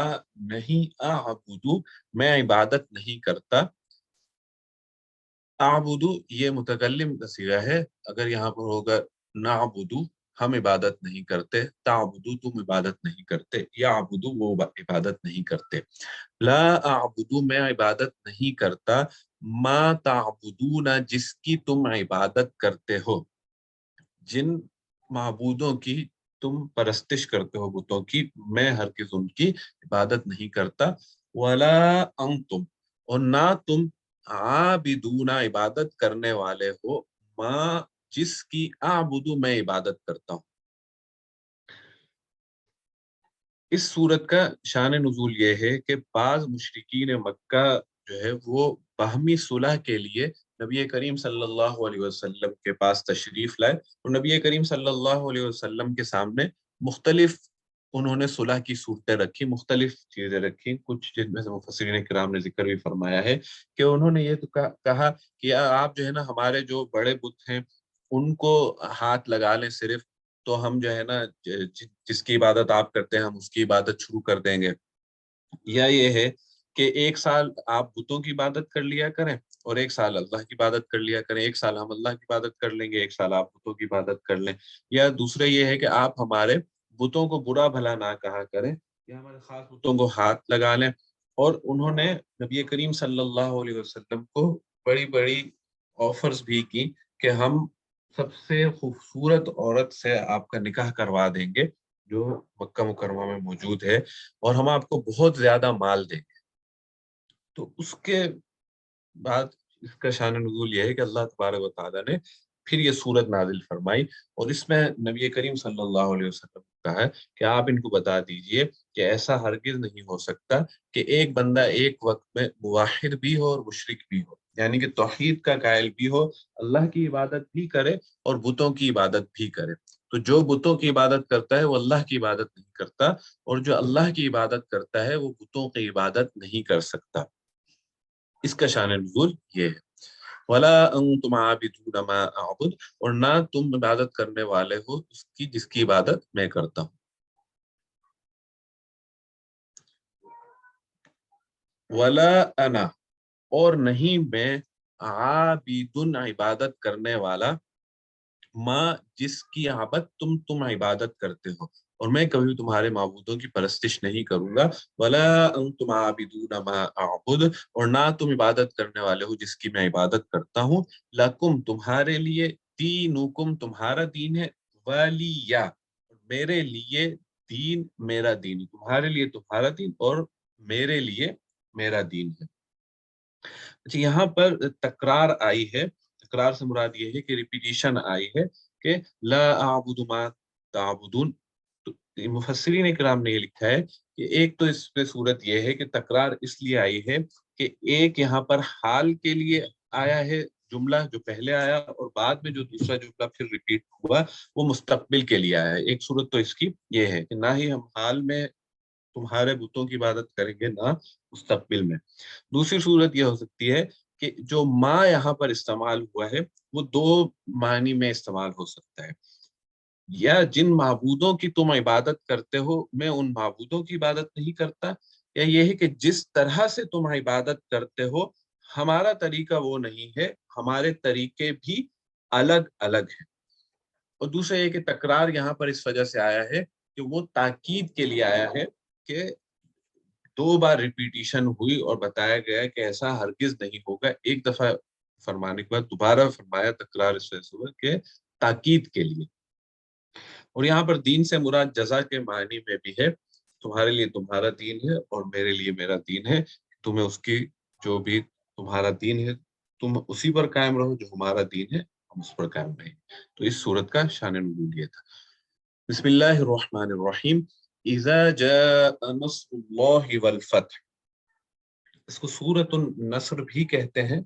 نہیں، اعبد میں عبادت نہیں کرتا، اعبد یہ متکلم کا صیغہ ہے، اگر یہاں پر ہوگا نعبد ہم عبادت نہیں کرتے، تعبد تم عبادت نہیں کرتے، یعبد وہ عبادت نہیں کرتے، لا اعبد میں عبادت نہیں کرتا، ما تعبدون جس کی تم عبادت کرتے ہو، جن معبودوں کی تم پرستش کرتے ہو، بتوں کی، میں ہرگز ان کی عبادت نہیں کرتا، ولا انتم اور نہ تم عابدون عبادت کرنے والے ہو، ما جس کی اعبدو میں عبادت کرتا ہوں۔ اس صورت کا شان نزول یہ ہے کہ بعض مشرکین مکہ جو ہے وہ باہمی صلح کے لیے نبی کریم صلی اللہ علیہ وسلم کے پاس تشریف لائے، اور نبی کریم صلی اللہ علیہ وسلم کے سامنے مختلف انہوں نے صلح کی صورتیں رکھی، مختلف چیزیں رکھی، کچھ جن میں سے مفسرین کرام نے ذکر بھی فرمایا ہے کہ انہوں نے یہ تو کہا کہ آپ جو ہے نا ہمارے جو بڑے بت ہیں ان کو ہاتھ لگا لیں صرف، تو ہم جو ہے نا جس کی عبادت آپ کرتے ہیں ہم اس کی عبادت شروع کر دیں گے، یا یہ ہے کہ ایک سال آپ بتوں کی عبادت کر لیا کریں اور ایک سال اللہ کی عبادت کر لیا کریں، ایک سال ہم اللہ کی عبادت کر لیں گے، ایک سال آپ بتوں کی عبادت کر لیں، یا دوسرا یہ ہے کہ آپ ہمارے بتوں کو برا بھلا نہ کہا کریں، یا ہمارے خاص بتوں کو ہاتھ لگا لیں۔ اور انہوں نے نبی کریم صلی اللہ علیہ وسلم کو بڑی بڑی آفرز بھی کی کہ ہم سب سے خوبصورت عورت سے آپ کا نکاح کروا دیں گے جو مکہ مکرمہ میں موجود ہے، اور ہم آپ کو بہت زیادہ مال دیں گے۔ تو اس کے بعد اس کا شان نزول یہ ہے کہ اللہ تبارک و تعالیٰ نے پھر یہ صورت نازل فرمائی، اور اس میں نبی کریم صلی اللہ علیہ وسلم نے کہا ہے کہ آپ ان کو بتا دیجئے کہ ایسا ہرگز نہیں ہو سکتا کہ ایک بندہ ایک وقت میں موحد بھی ہو اور مشرک بھی ہو، یعنی کہ توحید کا قائل بھی ہو، اللہ کی عبادت بھی کرے اور بتوں کی عبادت بھی کرے۔ تو جو بتوں کی عبادت کرتا ہے وہ اللہ کی عبادت نہیں کرتا، اور جو اللہ کی عبادت کرتا ہے وہ بتوں کی عبادت نہیں کر سکتا۔ اس کا شان نزول یہ ہے. ولا انتم عابدون ما اعبد، اور نہ تم عبادت کرنے والے ہو اس کی جس کی عبادت میں کرتا ہوں. ولا انا، اور نہیں میں، عابد عبادت کرنے والا، ما جس کی عبادت تم عبادت کرتے ہو، اور میں کبھی تمہارے معبودوں کی پرستش نہیں کروں گا. ولا انتم عابدون ما اعبد، اور نہ تم عبادت کرنے والے ہو جس کی میں عبادت کرتا ہوں. لکم تمہارے لیے، دینکم تمہارا دین ہے، ولیہ میرے لیے، دین میرا دین، تمہارے لیے تمہارا دین اور میرے لیے میرا دین ہے. اچھا، یہاں پر تکرار آئی ہے. تکرار سے مراد یہ ہے کہ ریپیٹیشن آئی ہے کہ لا اعبد ما تعبدون. مفسرین اکرام نے یہ لکھا ہے کہ ایک تو اس پہ صورت یہ ہے کہ تکرار اس لیے آئی ہے کہ ایک یہاں پر حال کے لیے آیا ہے جملہ جو پہلے آیا، اور بعد میں جو دوسرا جملہ پھر ریپیٹ ہوا وہ مستقبل کے لیے آیا ہے. ایک صورت تو اس کی یہ ہے کہ نہ ہی ہم حال میں تمہارے بتوں کی عبادت کریں گے نہ مستقبل میں. دوسری صورت یہ ہو سکتی ہے کہ جو ما یہاں پر استعمال ہوا ہے وہ دو معنی میں استعمال ہو سکتا ہے. یا جن معبودوں کی تم عبادت کرتے ہو میں ان معبودوں کی عبادت نہیں کرتا، یا یہ ہے کہ جس طرح سے تم عبادت کرتے ہو ہمارا طریقہ وہ نہیں ہے، ہمارے طریقے بھی الگ الگ ہیں. اور دوسرا یہ کہ تکرار یہاں پر اس وجہ سے آیا ہے کہ وہ تاکید کے لیے آیا ہے کہ دو بار ریپیٹیشن ہوئی اور بتایا گیا کہ ایسا ہرگز نہیں ہوگا. ایک دفعہ فرمانے کے بعد دوبارہ فرمایا، تکرار اس وجہ سے ہوا کہ تاکید کے لیے. اور یہاں پر دین سے مراد جزا کے معنی میں بھی ہے. تمہارے لیے تمہارا دین ہے اور میرے لیے میرا دین ہے. تمہیں اس کی جو بھی تمہارا دین ہے تم اسی پر قائم رہو، جو ہمارا دین ہے ہم اس پر قائم رہیں. تو اس صورت کا شان نزول یہ تھا. بسم اللہ الرحمن الرحیم. اذا جاء نصر اللہ والفتح، اس کو سورۃ النصر بھی کہتے ہیں.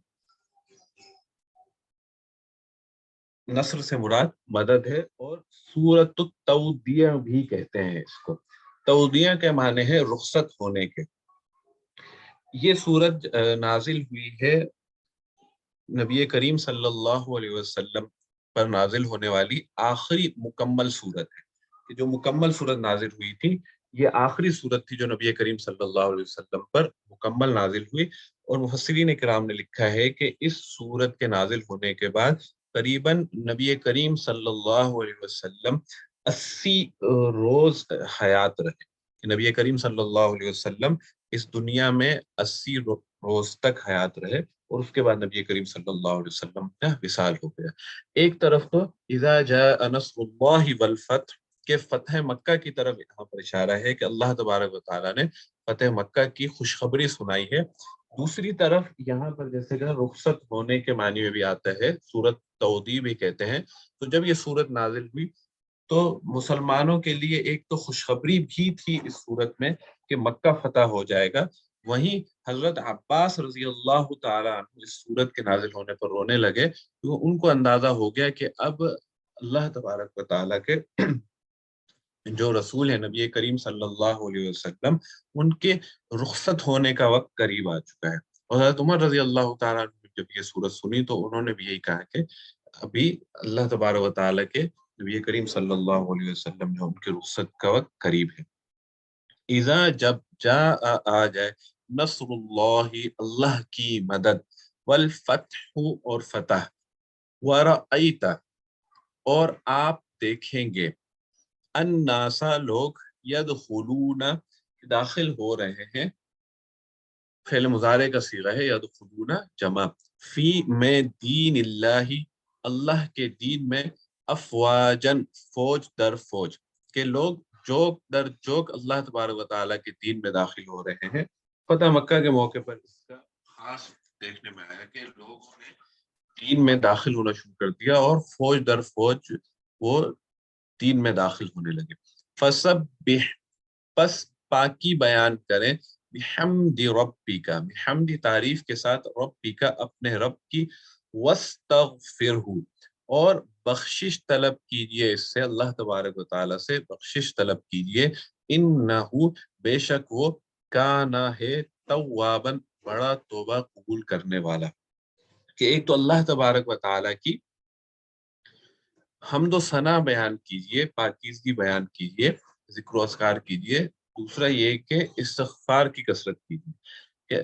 نصر سے مراد مدد ہے، اور سورۃ التودیع بھی کہتے ہیں اس کو. تودیع کے معنی ہے رخصت ہونے کے. یہ سورت نازل ہوئی ہے نبی کریم صلی اللہ علیہ وسلم پر نازل ہونے والی آخری مکمل سورت ہے. جو مکمل سورت نازل ہوئی تھی یہ آخری سورت تھی جو نبی کریم صلی اللہ علیہ وسلم پر مکمل نازل ہوئی. اور مفسرین کرام نے لکھا ہے کہ اس سورت کے نازل ہونے کے بعد قریباً نبی کریم صلی اللہ علیہ وسلم 80 روز حیات رہے. نبی کریم صلی اللہ علیہ وسلم اس دنیا میں 80 روز تک حیات رہے، اور اس کے بعد نبی کریم صلی اللہ علیہ وسلم کا وصال ہو گیا. ایک طرف تو اذا جاء نصر اللہ والفتح کہ فتح مکہ کی طرف یہاں پر اشارہ ہے کہ اللہ تبارک و تعالیٰ نے فتح مکہ کی خوشخبری سنائی ہے. دوسری طرف یہاں پر جیسے کہ رخصت ہونے کے معنی میں بھی آتا ہے، سورت تودیع بھی کہتے ہیں. تو جب یہ سورت نازل ہوئی تو مسلمانوں کے لیے ایک تو خوشخبری بھی تھی اس سورت میں کہ مکہ فتح ہو جائے گا. وہیں حضرت عباس رضی اللہ تعالیٰ عنہ اس سورت کے نازل ہونے پر رونے لگے، کیونکہ ان کو اندازہ ہو گیا کہ اب اللہ تبارک و تعالیٰ کے جو رسول ہیں نبی کریم صلی اللہ علیہ وسلم ان کے رخصت ہونے کا وقت قریب آ چکا ہے. اور حضرت عمر رضی اللہ تعالیٰ عنہ جب یہ سورت سنی تو انہوں نے بھی یہی کہا کہ ابھی اللہ تبارک و تعالیٰ کے نبی کریم صلی اللہ علیہ وسلم جو ان کے رخصت کا وقت قریب ہے. اذا جب جاء آ جائے، نصر اللہ اللہ کی مدد، والفتح اور فتح، ورأیت اور آپ دیکھیں گے، الناسا لوگ، یدخلون داخل ہو رہے ہیں، فعل مضارع کا صیغہ ہے یدخلون جمع، فی میں دین اللہ اللہ کے دین میں، افواجن فوج در فوج کہ لوگ جوک در جوک اللہ تبارک و تعالیٰ کے دین میں داخل ہو رہے ہیں. فتح مکہ کے موقع پر اس کا خاص دیکھنے میں آیا کہ لوگوں نے دین میں داخل ہونا شروع کر دیا اور فوج در فوج وہ دین میں داخل ہونے لگے. فسبح پس پاکی بیان کریں، بحمد ربک بحمد تعریف کے ساتھ، ربک اپنے رب کی، واستغفرہ اور بخشش طلب کیجئے اس سے اللہ تبارک و تعالیٰ سے بخشش طلب کیجئے، انہ بے شک وہ کانا ہے توابا بڑا توبہ قبول کرنے والا، کہ ایک تو اللہ تبارک و تعالیٰ کی حمد و ثنا بیان کیجئے، پاکیزگی بیان کیجئے، ذکر و اذکار کیجئے، دوسرا یہ کہ استغفار کی کثرت کیجئے۔ کہ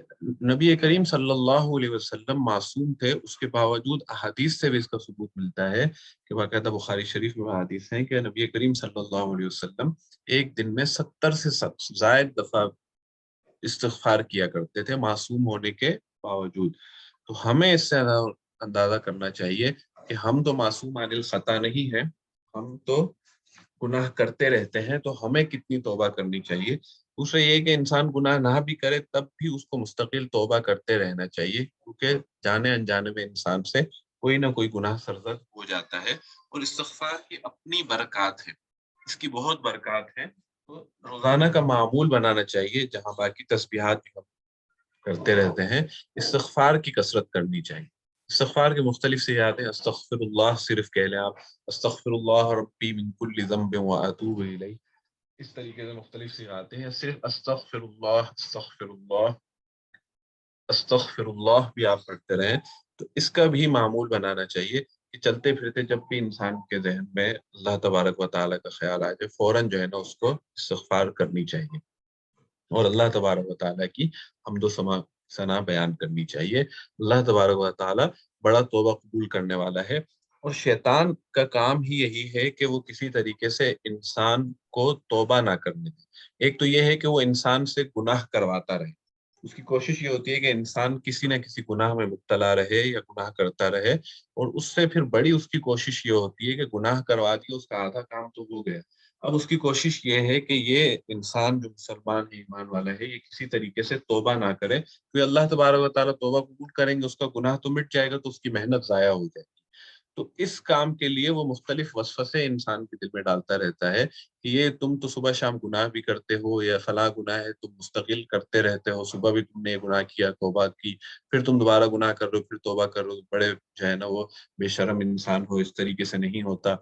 نبی کریم صلی اللہ علیہ وسلم معصوم تھے، اس کے باوجود احادیث سے بھی اس کا ثبوت ملتا ہے کہ باقاعدہ بخاری شریف میں احادیث ہیں کہ نبی کریم صلی اللہ علیہ وسلم ایک دن میں 70 سے زائد دفعہ استغفار کیا کرتے تھے معصوم ہونے کے باوجود۔ تو ہمیں اس سے اندازہ کرنا چاہیے کہ ہم تو معصوم عن الخطا نہیں ہیں، ہم تو گناہ کرتے رہتے ہیں، تو ہمیں کتنی توبہ کرنی چاہیے۔ دوسرا یہ کہ انسان گناہ نہ بھی کرے تب بھی اس کو مستقل توبہ کرتے رہنا چاہیے، کیونکہ جانے انجانے میں انسان سے کوئی نہ کوئی گناہ سرزد ہو جاتا ہے۔ اور استغفار کی اپنی برکات ہیں، اس کی بہت برکات ہیں، تو روزانہ کا معمول بنانا چاہیے۔ جہاں باقی تسبیحات بھی ہم کرتے رہتے ہیں، استغفار کی کثرت کرنی چاہیے۔ استغفار کے مختلف صیغے، استغفر اللہ صرف کہہ لیں آپ، استغفر اللہ ربی من کل ذنب واتوب الیہ، اس طریقے سے مختلف صیغے ہیں۔ صرف استغفر اللہ، استغفر اللہ، استغفر اللہ بھی آپ پڑھتے رہیں، تو اس کا بھی معمول بنانا چاہیے کہ چلتے پھرتے جب بھی انسان کے ذہن میں اللہ تبارک و تعالیٰ کا خیال آ جائے، فوراً جو ہے نا اس کو استغفار کرنی چاہیے اور اللہ تبارک و تعالیٰ کی حمد و ثنا بیان کرنی چاہیے۔ اللہ تبارک و تعالیٰ بڑا توبہ قبول کرنے والا ہے، اور شیطان کا کام ہی یہی ہے کہ وہ کسی طریقے سے انسان کو توبہ نہ کرنے دے۔ ایک تو یہ ہے کہ وہ انسان سے گناہ کرواتا رہے، اس کی کوشش یہ ہوتی ہے کہ انسان کسی نہ کسی گناہ میں مبتلا رہے یا گناہ کرتا رہے، اور اس سے پھر بڑی اس کی کوشش یہ ہوتی ہے کہ گناہ کروا دیا، اس کا آدھا کام تو ہو گیا، اب اس کی کوشش یہ ہے کہ یہ انسان جو مسلمان ہے، ایمان والا ہے، یہ کسی طریقے سے توبہ نہ کرے، کیونکہ اللہ تبارک و تعالیٰ توبہ قبول کریں گے، اس کا گناہ تو مٹ جائے گا، تو اس کی محنت ضائع ہو جائے گی۔ تو اس کام کے لیے وہ مختلف وسوسے انسان کے دل میں ڈالتا رہتا ہے کہ یہ تم تو صبح شام گناہ بھی کرتے ہو، یا فلاں گناہ ہے تم مستقل کرتے رہتے ہو، صبح بھی تم نے یہ گناہ کیا، توبہ کی، پھر تم دوبارہ گناہ کر رہے ہو، پھر توبہ کر رہے ہو، بڑے جو ہے نا وہ بے شرم انسان ہو، اس طریقے سے نہیں ہوتا۔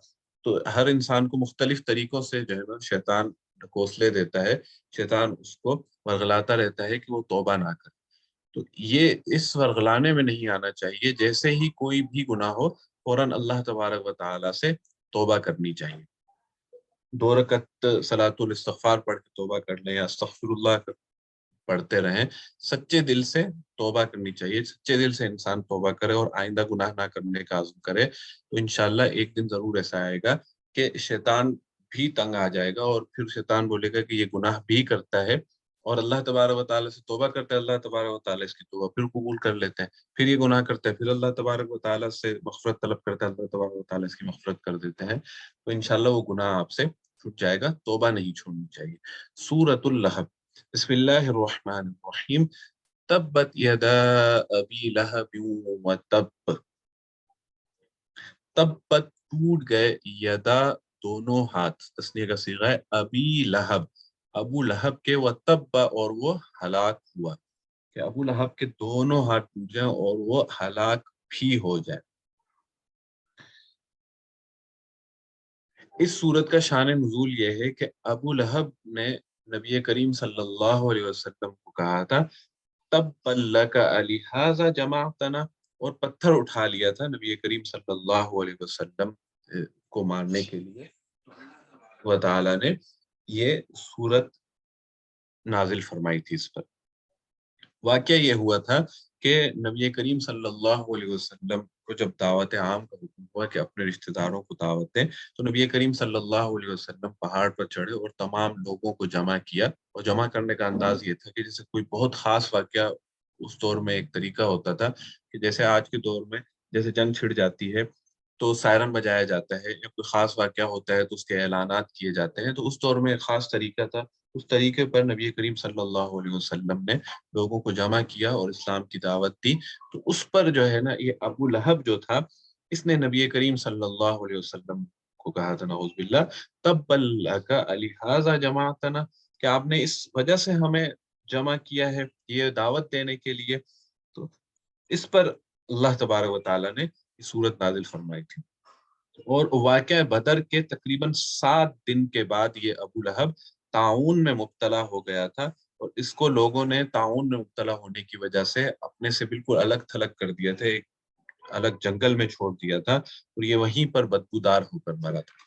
تو ہر انسان کو مختلف طریقوں سے جو ہے نا شیطان ڈھکوسلے دیتا ہے، شیطان اس کو ورغلاتا رہتا ہے کہ وہ توبہ نہ کرے۔ تو یہ اس ورغلانے میں نہیں آنا چاہیے، جیسے ہی کوئی بھی گناہ ہو فوراً اللہ تبارک و تعالیٰ سے توبہ کرنی چاہیے۔ 2 رکعت صلاۃ الاستغفار پڑھ کے توبہ کر لیں، یا استغفر اللہ پڑھتے رہیں، سچے دل سے توبہ کرنی چاہیے، سچے دل سے انسان توبہ کرے اور آئندہ گناہ نہ کرنے کا عزم کرے، تو انشاءاللہ ایک دن ضرور ایسا آئے گا کہ شیطان بھی تنگ آ جائے گا، اور پھر شیطان بولے گا کہ یہ گناہ بھی کرتا ہے، اور اللہ تبارک و تعالیٰ سے توبہ کرتا ہے، اللہ تبارک و تعالیٰ اس کی توبہ پھر قبول کر لیتے ہیں، پھر یہ گناہ کرتا ہے، پھر اللہ تبارک و تعالیٰ سے مغفرت طلب کرتا ہے، اللہ تبارک و تعالیٰ اس کی مغفرت کر دیتے ہیں، تو انشاءاللہ وہ گناہ آپ سے چھوٹ جائے گا، توبہ نہیں چھوڑنی چاہیے۔ سورۃ اللہب، بسم اللہ الرحمن الرحیم، تبت یدا ابی لہب وتب، تبت ٹوٹ گئے، یدا دونوں ہاتھ، تثنیہ کا صیغہ ہے، ابی لہب ابو لہب کے، وتب اور وہ ہلاک ہوا، کہ ابو لہب کے دونوں ہاتھ ٹوٹ جائیں اور وہ ہلاک بھی ہو جائے۔ اس صورت کا شان نزول یہ ہے کہ ابو لہب نے نبی کریم صلی اللہ علیہ وسلم کو کہا تھا تب لک لہذا جمعتنا، اور پتھر اٹھا لیا تھا نبی کریم صلی اللہ علیہ وسلم کو مارنے کے لیے۔ اللہ تعالیٰ نے یہ صورت نازل فرمائی تھی اس پر۔ واقعہ یہ ہوا تھا کہ نبی کریم صلی اللہ علیہ وسلم کو جب دعوت عام کا حکم ہوا کہ اپنے رشتہ داروں کو دعوت دیں، تو نبی کریم صلی اللہ علیہ وسلم پہاڑ پر چڑھے اور تمام لوگوں کو جمع کیا، اور جمع کرنے کا انداز یہ تھا کہ جیسے کوئی بہت خاص واقعہ، اس دور میں ایک طریقہ ہوتا تھا کہ جیسے آج کے دور میں جیسے جنگ چھڑ جاتی ہے تو سائرن بجایا جاتا ہے، یا کوئی خاص واقعہ ہوتا ہے تو اس کے اعلانات کیے جاتے ہیں، تو اس دور میں ایک خاص طریقہ تھا، اس طریقے پر نبی کریم صلی اللہ علیہ وسلم نے لوگوں کو جمع کیا اور اسلام کی دعوت دی۔ تو اس پر جو ہے نا یہ ابو لہب جو تھا، اس نے نبی کریم صلی اللہ علیہ وسلم کو کہا تھا نعوذ باللہ تب لک لہذا جمعتنا، کہ آپ نے اس وجہ سے ہمیں جمع کیا ہے یہ دعوت دینے کے لیے۔ تو اس پر اللہ تبارک و تعالیٰ نے یہ صورت نازل فرمائی تھی، اور واقعہ بدر کے تقریباً 7 دن کے بعد یہ ابو لہب طاعون میں مبتلا ہو گیا تھا، اور اس کو لوگوں نے طاعون میں مبتلا ہونے کی وجہ سے اپنے سے بالکل الگ تھلگ کر دیا تھا، ایک الگ جنگل میں چھوڑ دیا تھا، اور یہ وہیں پر بدبودار ہو کر مرا تھا۔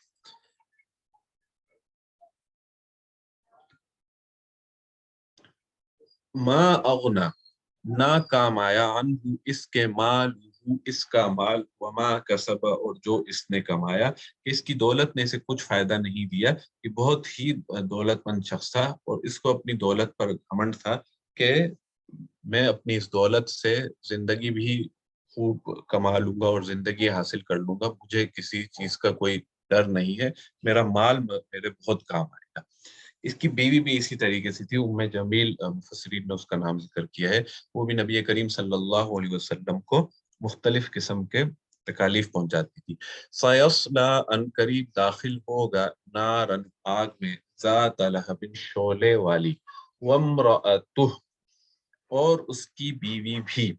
ما اغنا، نہ کام آیا عنہ اس کے مال، اس کا مال، وما کسب اور جو اس نے کمایا، کہ اس کی دولت نے اسے کچھ فائدہ نہیں دیا، کہ بہت ہی دولت مند شخص تھا اور اس کو اپنی دولت پر گھمنڈ تھا کہ میں اپنی اس دولت سے زندگی بھی خوب کما لوں گا اور زندگی حاصل کر لوں گا، مجھے کسی چیز کا کوئی ڈر نہیں ہے، میرا مال میرے بہت کام آئے گا۔ اس کی بیوی بھی اسی طریقے سے تھی، ام جمیل، مفسرین نے اس کا نام ذکر کیا ہے، وہ بھی نبی کریم صلی اللہ علیہ وسلم کو مختلف قسم کے تکالیف پہنچاتی تھی۔ سیصلا، ان قریب داخل ہوگا، نارن آگ میں، ذات لہب شعلے والی، وامرأتہ اور اس کی بیوی بھی،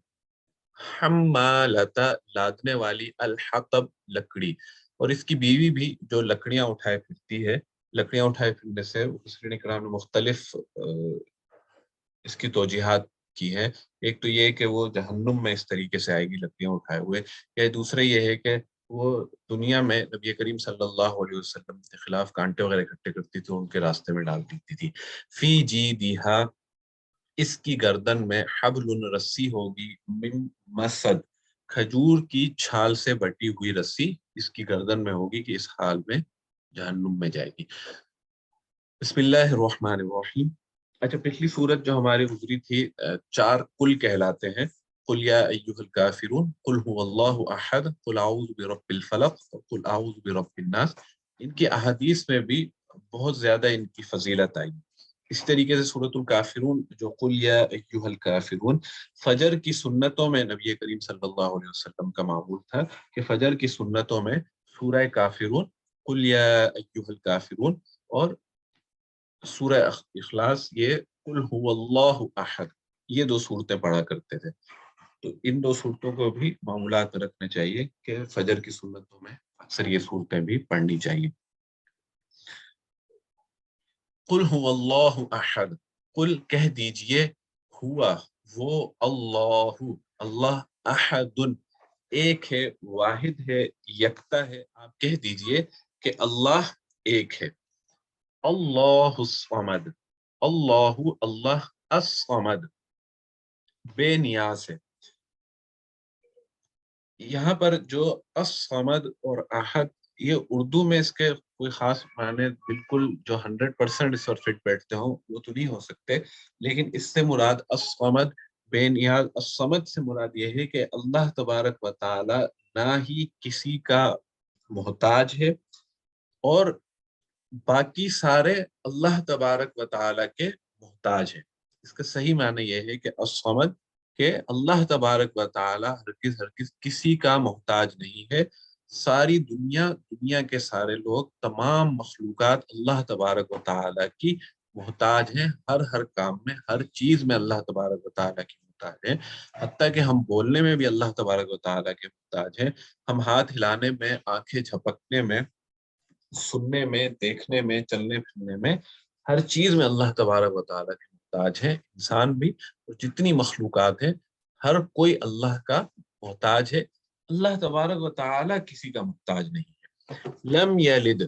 حمالۃ لادنے والی، الحطب لکڑی، اور اس کی بیوی بھی جو لکڑیاں اٹھائے پھرتی ہے۔ لکڑیاں اٹھائے پھرنے سے مفسرین کرام نے مختلف اس کی توجیحات کی ہیں۔ ایک تو یہ کہ وہ جہنم میں اس طریقے سے آئے گی لکڑیاں اٹھائے ہوئے، یا دوسرا یہ ہے کہ وہ دنیا میں نبی کریم صلی اللہ علیہ وسلم کے خلاف کانٹے وغیرہ اکٹھے کرتی تھی اور ان کے راستے میں ڈال دیتی تھی۔ فی جیدہا، اس کی گردن میں، حبل رسی ہوگی، من مسد، کھجور کی چھال سے بٹی ہوئی رسی اس کی گردن میں ہوگی کہ اس حال میں جہنم میں جائے گی۔ بسم اللہ الرحمن الرحیم۔ اچھا، پچھلی سورت جو ہماری گزری تھی 4 کل کہلاتے ہیں، قل یا ایھا الکافرون، قل هو اللہ احد، قل اعوذ برب الفلق، قل اعوذ برب الناس۔ ان کی احادیث میں بھی بہت زیادہ ان کی فضیلت آئی۔ اس طریقے سے سورۃ الکافرون جو قل یا ایھا الکافرون، فجر کی سنتوں میں نبی کریم صلی اللہ علیہ وسلم کا معمول تھا کہ فجر کی سنتوں میں سورہ کافرون، قل یا ایھا الکافرون اور سورہ اخلاص، یہ قل هو اللہ احد، یہ 2 صورتیں پڑھا کرتے تھے۔ تو ان 2 صورتوں کو بھی معمولات میں رکھنا چاہیے کہ فجر کی سنتوں میں اکثر یہ صورتیں بھی پڑھنی چاہیے۔ قل هو اللہ احد، قل کہہ دیجئے، ہوا وہ، اللہ اللہ، احد ایک ہے، واحد ہے، یکتا ہے، آپ کہہ دیجئے کہ اللہ ایک ہے۔ اللہ الصمد، اللہ اللہ، الصمد بے نیاز ہے۔ یہاں پر جو الصمد اور احد، یہ اردو میں اس کے کوئی خاص معنی بالکل جو 100% اس پر فٹ بیٹھتے ہوں وہ تو نہیں ہو سکتے، لیکن اس سے مراد الصمد بے نیاز، الصمد سے مراد یہ ہے کہ اللہ تبارک و تعالی نہ ہی کسی کا محتاج ہے، اور باقی سارے اللہ تبارک و تعالی کے محتاج ہیں۔ اس کا صحیح معنی یہ ہے کہ الصمد، کہ اللہ تبارک و تعالی ہرگز کسی کا محتاج نہیں ہے۔ ساری دنیا کے سارے لوگ، تمام مخلوقات اللہ تبارک و تعالی کی محتاج ہیں، ہر کام میں، ہر چیز میں اللہ تبارک و تعالی کی محتاج ہیں، حتیٰ کہ ہم بولنے میں بھی اللہ تبارک و تعالی کے محتاج ہیں، ہم ہاتھ ہلانے میں، آنکھیں جھپکنے میں، سننے میں، دیکھنے میں، چلنے پھرنے میں، ہر چیز میں اللہ تبارک و تعالیٰ کے محتاج ہے۔ انسان بھی اور جتنی مخلوقات ہیں، ہر کوئی اللہ کا محتاج ہے۔ اللہ تبارک و تعالیٰ کسی کا محتاج نہیں ہے۔ لم یلد،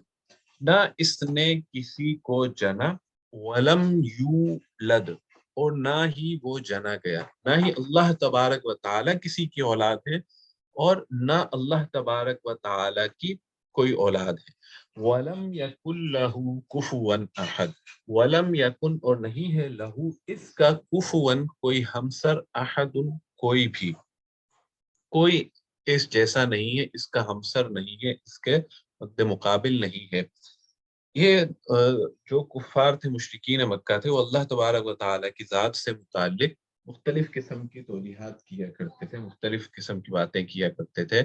نہ اس نے کسی کو جنا، ولم یولد اور نہ ہی وہ جنا گیا، نہ ہی اللہ تبارک و تعالیٰ کسی کی اولاد ہے اور نہ اللہ تبارک و تعالیٰ کی کوئی اولاد ہے۔ وَلَمْ يَكُنْ لَهُ كُفُوًا أَحَدٌ، وَلَمْ يَكُنْ اور نہیں ہے، لہو اس کا، کفواً کوئی ہمسر، احد کوئی بھی، کوئی اس جیسا نہیں ہے، اس کا ہمسر نہیں ہے، اس کے مد مقابل نہیں ہے۔ یہ جو کفار تھے، مشرکین مکہ تھے، وہ اللہ تبارک و تعالیٰ کی ذات سے متعلق مختلف قسم کی توجیحات کیا کرتے تھے، مختلف قسم کی باتیں کیا کرتے تھے۔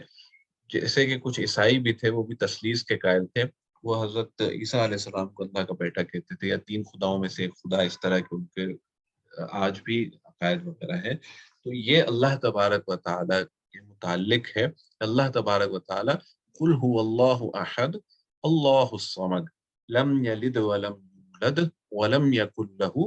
جیسے کہ کچھ عیسائی بھی تھے، وہ بھی تثلیث کے قائل تھے، وہ حضرت عیسیٰ علیہ السلام کو اللہ کا بیٹا کہتے تھے، یا 3 خداؤں میں سے ایک خدا، اس طرح کے ان کے آج بھی عقائد وغیرہ ہے۔ تو یہ اللہ تبارک و تعالیٰ کے متعلق ہے۔ اللہ تبارک و تعالیٰ قل هو اللہ احد، اللہ الصمد، لم یلد ولم یولد ولم یکن له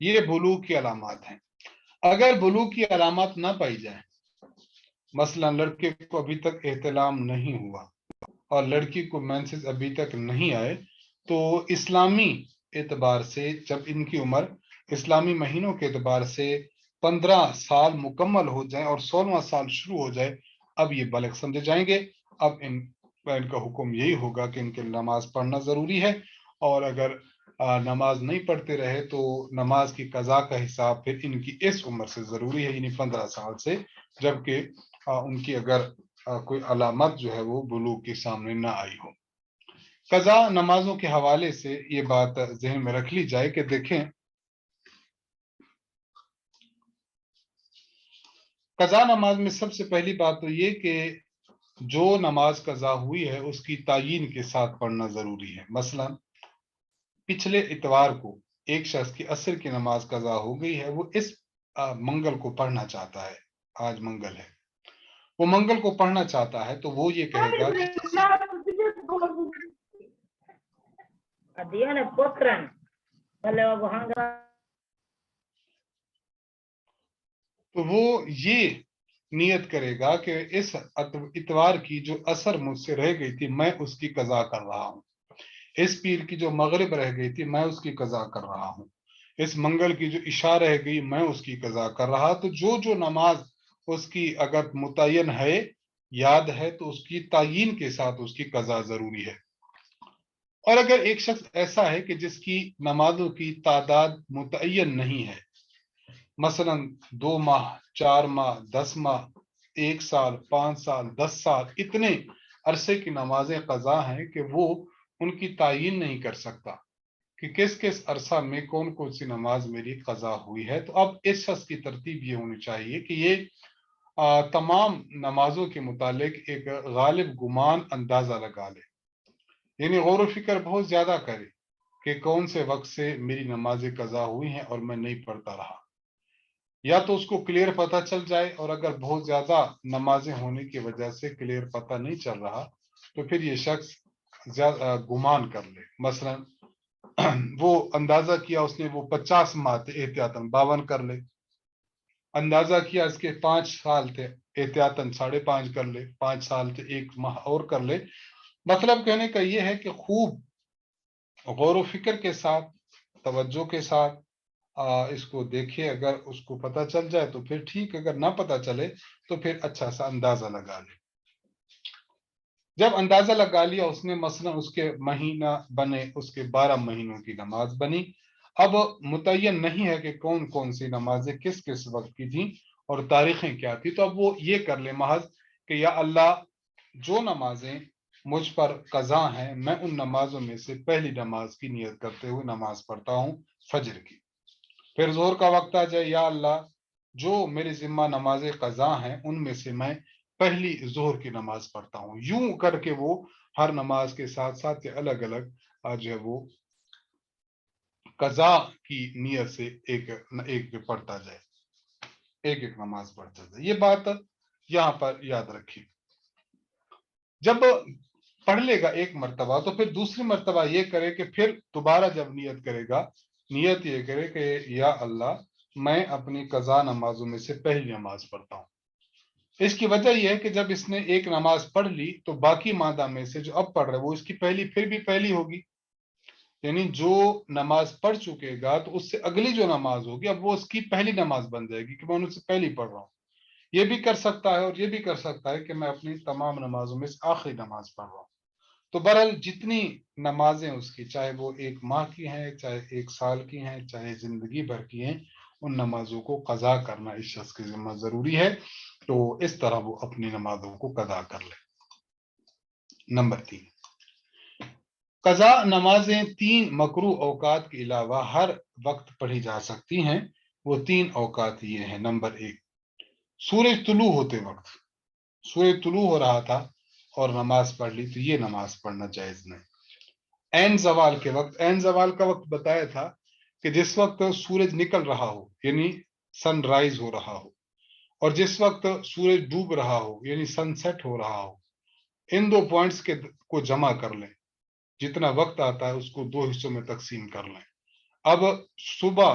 یہ بلوغ کی علامات ہیں۔ اگر بلوغ کی علامات نہ پائی جائیں، مثلا لڑکے کو ابھی تک احتلام نہیں ہوا اور لڑکی کو مینسز ابھی تک نہیں آئے، تو اسلامی اعتبار سے جب ان کی عمر اسلامی مہینوں کے اعتبار سے 15 سال مکمل ہو جائیں اور 16واں سال شروع ہو جائے، اب یہ بالغ سمجھے جائیں گے۔ اب ان کا حکم یہی ہوگا کہ ان کے نماز پڑھنا ضروری ہے، اور اگر نماز نہیں پڑھتے رہے تو نماز کی قضا کا حساب پھر ان کی اس عمر سے ضروری ہے، یعنی 15 سال سے، جبکہ ان کی اگر کوئی علامت جو ہے وہ بلوغ کے سامنے نہ آئی ہو۔ قضا نمازوں کے حوالے سے یہ بات ذہن میں رکھ لی جائے کہ دیکھیں، قضا نماز میں سب سے پہلی بات تو یہ کہ جو نماز قضا ہوئی ہے اس کی تعیین کے ساتھ پڑھنا ضروری ہے۔ مثلا پچھلے اتوار کو ایک شخص کی عصر کی نماز قضا ہو گئی ہے، وہ اس منگل کو پڑھنا چاہتا ہے، آج منگل ہے، وہ منگل کو پڑھنا چاہتا ہے، تو وہ یہ کہے گا تو وہ یہ نیت کرے گا کہ اس اتوار کی جو عصر مجھ سے رہ گئی تھی میں اس کی قضا کر رہا ہوں، اس پیر کی جو مغرب رہ گئی تھی میں اس کی قضا کر رہا ہوں، اس منگل کی جو عشاء رہ گئی میں اس کی قضا کر رہا۔ تو جو نماز اس کی اگر متعین ہے، یاد ہے، تو اس کی تعیین کے ساتھ اس کی قضا ضروری ہے۔ اور اگر ایک شخص ایسا ہے کہ جس کی نمازوں کی تعداد متعین نہیں ہے، مثلا 2 ماہ، 4 ماہ، 10 ماہ، 1 سال، 5 سال، 10 سال، اتنے عرصے کی نمازیں قضا ہیں کہ وہ ان کی تعیین نہیں کر سکتا کہ کس عرصہ میں کون سی نماز میری قضا ہوئی ہے، تو اب اس شخص کی ترتیب یہ ہونی چاہیے کہ یہ تمام نمازوں کے متعلق ایک غالب گمان اندازہ لگا لے، یعنی غور و فکر بہت زیادہ کرے کہ کون سے وقت سے میری نمازیں قضا ہوئی ہیں اور میں نہیں پڑھتا رہا، یا تو اس کو کلیئر پتہ چل جائے، اور اگر بہت زیادہ نمازیں ہونے کی وجہ سے کلیئر پتہ نہیں چل رہا تو پھر یہ شخص گمان کر لے، مثلا وہ اندازہ کیا اس نے وہ 50 ماہ تھے، احتیاطاً 52 کر لے، اندازہ کیا اس کے 5 سال تھے، احتیاطاً 5.5 کر لے، 5 سال تھے 1 ماہ اور کر لے۔ مطلب کہنے کا یہ ہے کہ خوب غور و فکر کے ساتھ، توجہ کے ساتھ اس کو دیکھے، اگر اس کو پتہ چل جائے تو پھر ٹھیک، اگر نہ پتہ چلے تو پھر اچھا سا اندازہ لگا لے۔ جب اندازہ لگا لیا اس نے، مثلا اس کے مہینہ بنے، اس کے 12 مہینوں کی نماز بنی، اب متعین نہیں ہے کہ کون سی نمازیں کس وقت کی تھیں اور تاریخیں کیا تھی، تو اب وہ یہ کر لے محض کہ یا اللہ جو نمازیں مجھ پر قضا ہیں میں ان نمازوں میں سے پہلی نماز کی نیت کرتے ہوئے نماز پڑھتا ہوں، فجر کی، پھر ظہر کا وقت آ جائے، یا اللہ جو میرے ذمہ نمازیں قضا ہیں ان میں سے میں پہلی ظہر کی نماز پڑھتا ہوں، یوں کر کے وہ ہر نماز کے ساتھ ساتھ الگ الگ جو ہے وہ قضا کی نیت سے ایک پڑھتا جائے، ایک نماز پڑھتا جائے۔ یہ بات یہاں پر یاد رکھیے۔ جب پڑھ لے گا ایک مرتبہ تو پھر دوسری مرتبہ یہ کرے کہ پھر دوبارہ جب نیت کرے گا، نیت یہ کرے کہ یا اللہ میں اپنی قضا نمازوں میں سے پہلی نماز پڑھتا ہوں۔ اس کی وجہ یہ ہے کہ جب اس نے ایک نماز پڑھ لی تو باقی مادہ میں سے جو اب پڑھ رہے وہ اس کی پہلی پھر بھی پہلی ہوگی، یعنی جو نماز پڑھ چکے گا تو اس سے اگلی جو نماز ہوگی اب وہ اس کی پہلی نماز بن جائے گی کہ میں ان سے پہلی پڑھ رہا ہوں۔ یہ بھی کر سکتا ہے اور یہ بھی کر سکتا ہے کہ میں اپنی تمام نمازوں میں سے آخری نماز پڑھ رہا ہوں۔ تو بہرحال جتنی نمازیں اس کی، چاہے وہ 1 ماہ کی ہیں، چاہے 1 سال کی ہیں، چاہے زندگی بھر کی ہیں، ان نمازوں کو قضا کرنا اس شخص کے ذمہ ضروری ہے، تو اس طرح وہ اپنی نمازوں کو قضا کر لے۔ نمبر 3، قضا نمازیں 3 مکروہ اوقات کے علاوہ ہر وقت پڑھی جا سکتی ہیں، وہ 3 اوقات یہ ہیں۔ نمبر 1، سورج طلوع ہوتے وقت، سورج طلوع ہو رہا تھا اور نماز پڑھ لی تو یہ نماز پڑھنا جائز نہیں۔ عین زوال کے وقت، عین زوال کا وقت بتایا تھا کہ جس وقت سورج نکل رہا ہو یعنی سن رائز ہو رہا ہو، اور جس وقت سورج ڈوب رہا ہو یعنی سن سیٹ ہو رہا ہو، ان 2 پوائنٹس کو جمع کر لیں، جتنا وقت آتا ہے اس کو 2 حصوں میں تقسیم کر لیں۔ اب صبح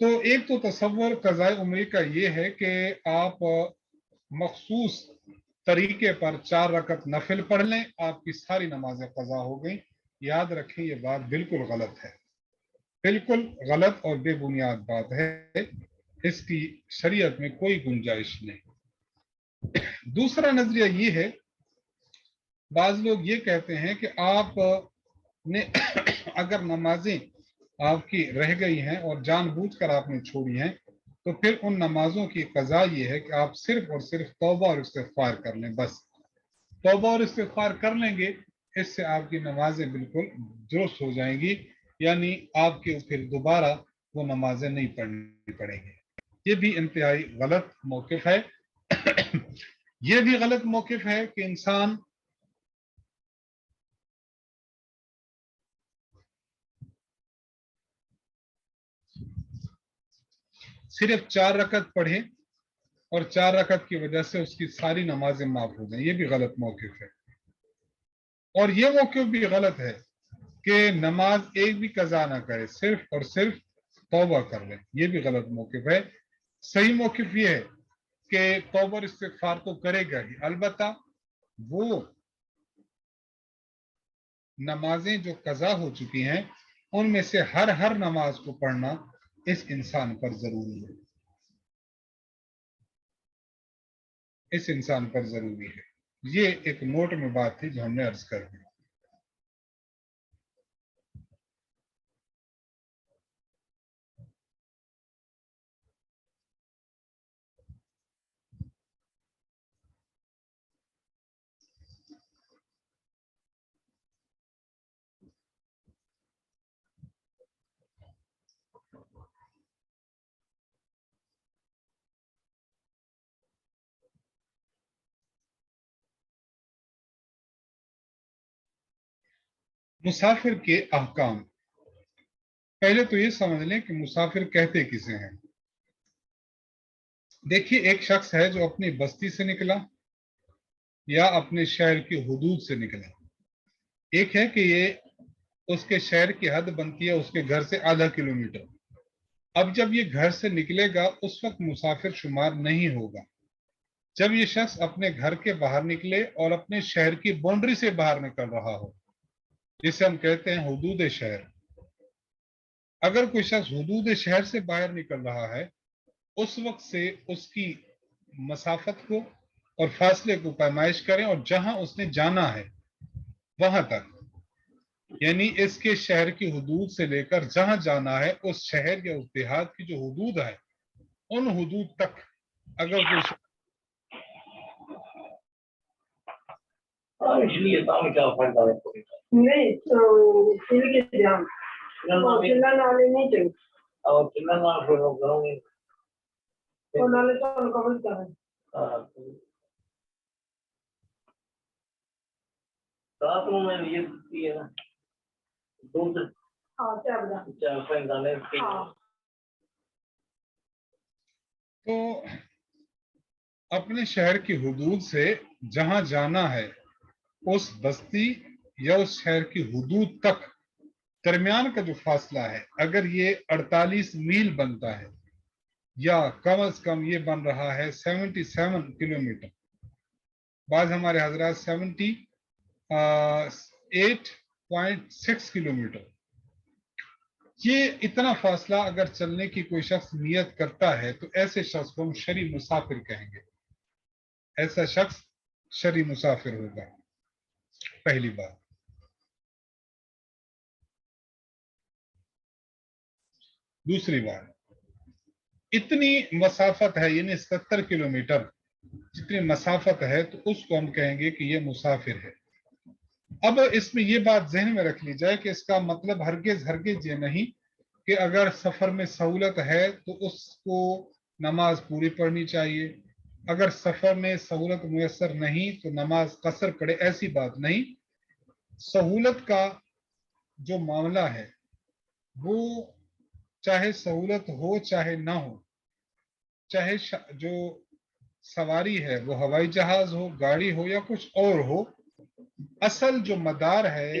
تو ایک تو تصور قضاء عمری کا یہ ہے کہ آپ مخصوص طریقے پر 4 رکعت نفل پڑھ لیں، آپ کی ساری نمازیں قضا ہو گئیں. یاد رکھیں یہ بات بالکل غلط ہے، بالکل غلط اور بے بنیاد بات ہے، اس کی شریعت میں کوئی گنجائش نہیں. دوسرا نظریہ یہ ہے، بعض لوگ یہ کہتے ہیں کہ آپ نے اگر نمازیں آپ کی رہ گئی ہیں اور جان بوجھ کر آپ نے چھوڑی ہیں تو پھر ان نمازوں کی قضا یہ ہے کہ آپ صرف اور صرف توبہ اور استغفار کر لیں. بس توبہ اور استغفار کر لیں گے، اس سے آپ کی نمازیں بالکل درست ہو جائیں گی، یعنی آپ کے پھر دوبارہ وہ نمازیں نہیں پڑھنی پڑیں گی. یہ بھی انتہائی غلط موقف ہے. یہ بھی غلط موقف ہے کہ انسان صرف 4 رکعت پڑھے اور 4 رکعت کی وجہ سے اس کی ساری نمازیں معاف ہو جائیں. یہ بھی غلط موقف ہے. اور یہ موقف بھی غلط ہے کہ نماز ایک بھی قضا نہ کرے، صرف اور صرف توبہ کر لیں. یہ بھی غلط موقف ہے. صحیح موقف یہ ہے کہ توبہ اور استغفار تو کرے گا ہی، البتہ وہ نمازیں جو قضا ہو چکی ہیں ان میں سے ہر نماز کو پڑھنا اس انسان پر ضروری ہے، اس انسان پر ضروری ہے. یہ ایک نوٹ میں بات تھی جو ہم نے عرض کر دی. مسافر کے احکام. پہلے تو یہ سمجھ لیں کہ مسافر کہتے کسے ہیں. دیکھیے ایک شخص ہے جو اپنی بستی سے نکلا یا اپنے شہر کی حدود سے نکلا. ایک ہے کہ یہ اس کے شہر کی حد بنتی ہے اس کے گھر سے ½ کلومیٹر. اب جب یہ گھر سے نکلے گا اس وقت مسافر شمار نہیں ہوگا. جب یہ شخص اپنے گھر کے باہر نکلے اور اپنے شہر کی باؤنڈری سے باہر نکل رہا ہو، جسے ہم کہتے ہیں حدود شہر. اگر کوئی شخص حدود شہر سے باہر نکل رہا ہے اس وقت سے اس کی مسافت کو اور فاصلے کو پیمائش کریں اور جہاں اس نے جانا ہے وہاں تک، یعنی اس کے شہر کی حدود سے لے کر جہاں جانا ہے اس شہر یا اس دیہات کی جو حدود ہے ان حدود تک اگر کوئی تو اپنے شہر کی حدود سے جہاں جانا ہے اس بستی یا اس شہر کی حدود تک درمیان کا جو فاصلہ ہے اگر یہ 48 میل بنتا ہے یا کم از کم یہ بن رہا ہے 77 کلومیٹر، بعض ہمارے حضرات 78.6 کلومیٹر، یہ اتنا فاصلہ اگر چلنے کی کوئی شخص نیت کرتا ہے تو ایسے شخص کو ہم شرعی مسافر کہیں گے. ایسا شخص شرعی مسافر ہوگا. پہلی بات. دوسری بات، اتنی مسافت ہے یعنی 70 کلومیٹر جتنی مسافت ہے تو اس کو ہم کہیں گے کہ یہ مسافر ہے. اب اس میں یہ بات ذہن میں رکھ لی جائے کہ اس کا مطلب ہرگز یہ نہیں کہ اگر سفر میں سہولت ہے تو اس کو نماز پوری پڑھنی چاہیے، اگر سفر میں سہولت میسر نہیں تو نماز قصر پڑھے، ایسی بات نہیں. سہولت کا جو معاملہ ہے وہ چاہے سہولت ہو چاہے نہ ہو، چاہے جو سواری ہے وہ ہوائی جہاز ہو، گاڑی ہو یا کچھ اور ہو، اصل جو مدار ہے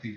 3,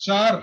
4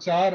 4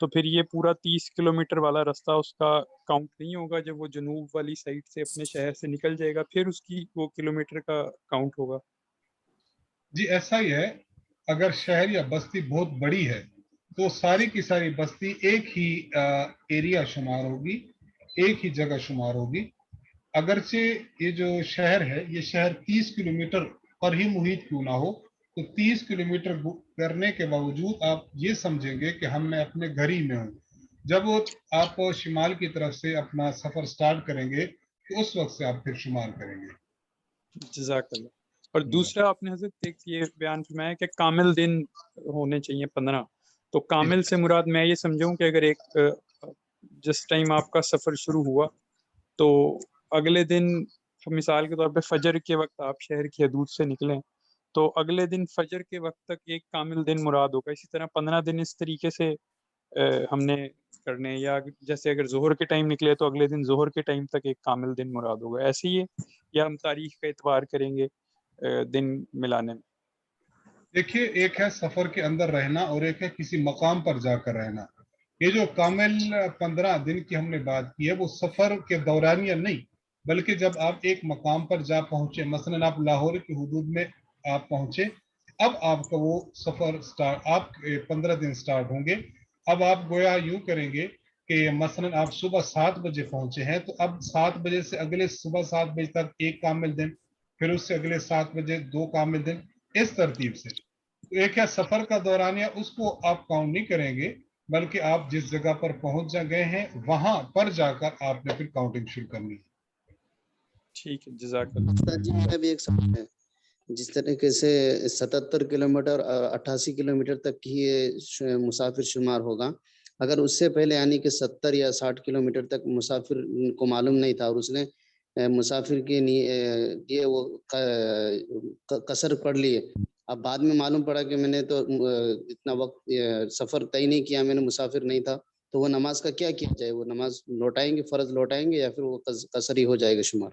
تو پھر یہ پورا 30 کلومیٹر والا راستہ اس کا کاؤنٹ نہیں ہوگا؟ جب وہ جنوب والی سائڈ سے اپنے شہر سے نکل جائے گا پھر اس کی وہ کلومیٹر کا کاؤنٹ ہوگا؟ جی ایسا ہی ہے، اگر شہر یا بستی بہت بڑی ہے تو ساری کی ساری بستی ایک ہی ایریا شمار ہوگی، ایک ہی جگہ شمار ہوگی۔ اگرچہ یہ جو شہر ہے یہ شہر 30 کلومیٹر پر ہی محیط کیوں نہ ہو، تو 30 کلومیٹر کرنے کے باوجود آپ یہ سمجھیں گے کہ میں اپنے گھر ہی میں ہوں۔ جب آپ شمال کی طرف سے اپنا سفر سٹارٹ کریں گے تو اس وقت سے آپ پھر شمار کریں گے۔ جزاک اللہ۔ اور دوسرا آپ نے حضرت ایک یہ بیان فرمایا کہ کامل دن ہونے چاہیے 15، تو کامل سے مراد میں یہ سمجھوں کہ اگر ایک جس ٹائم آپ کا سفر شروع ہوا تو اگلے دن مثال کے طور پہ فجر کے وقت آپ شہر کی حدود سے نکلیں تو اگلے دن فجر کے وقت تک ایک کامل دن مراد ہوگا۔ اسی طرح 15 دن اس طریقے سے ہم نے کرنے، یا جیسے اگر ظہر کے ٹائم نکلے تو اگلے دن ظہر کے ٹائم تک ایک کامل دن مراد ہوگا، ایسے ہی ہے یا ہم تاریخ کا اعتبار کریں گے دن ملانے میں؟ دیکھیے، ایک ہے سفر کے اندر رہنا اور ایک ہے کسی مقام پر جا کر رہنا۔ یہ جو کامل 15 دن کی ہم نے بات کی ہے وہ سفر کے دورانیہ نہیں، بلکہ جب آپ ایک مقام پر جا پہنچے، مثلا آپ لاہور کی حدود میں آپ پہنچے، اب آپ کا وہ سفر آپ 15 دن سٹارٹ ہوں گے۔ اب آپ گویا یوں کریں گے کہ مثلا آپ صبح 7 بجے پہنچے ہیں تو اب 7 بجے سے اگلے صبح 7 بجے تک ایک کامل دن، پھر اس سے اگلے 7 بجے 2 کامل دن، اس ترتیب سے۔ تو ایک ہے سفر کا دورانیہ، اس کو آپ کاؤنٹ نہیں کریں گے، بلکہ آپ جس جگہ پر پہنچ گئے ہیں وہاں پر جا کر آپ نے پھر کاؤنٹنگ شروع کرنی ہے۔ ٹھیک ہے، جزاک اللہ۔ استاد جی میرا بھی ایک سوال ہے، جس طریقے سے 77 کلومیٹر اور 88 کلومیٹر تک ہی یہ مسافر شمار ہوگا، اگر اس سے پہلے یعنی کہ 70 یا 60 کلومیٹر تک مسافر کو معلوم نہیں تھا اور اس نے مسافر کے لیے وہ قصر پڑھ لیے، اب بعد میں معلوم پڑا کہ میں نے تو اتنا وقت سفر طے نہیں کیا، میں نے مسافر نہیں تھا، تو وہ نماز کا کیا کیا جائے؟ وہ نماز لوٹائیں گے، فرض لوٹائیں گے، یا پھر وہ قصر ہی ہو جائے گا شمار؟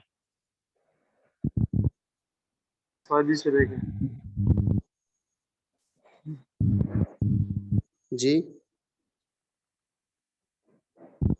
فاجی سے لے کے جی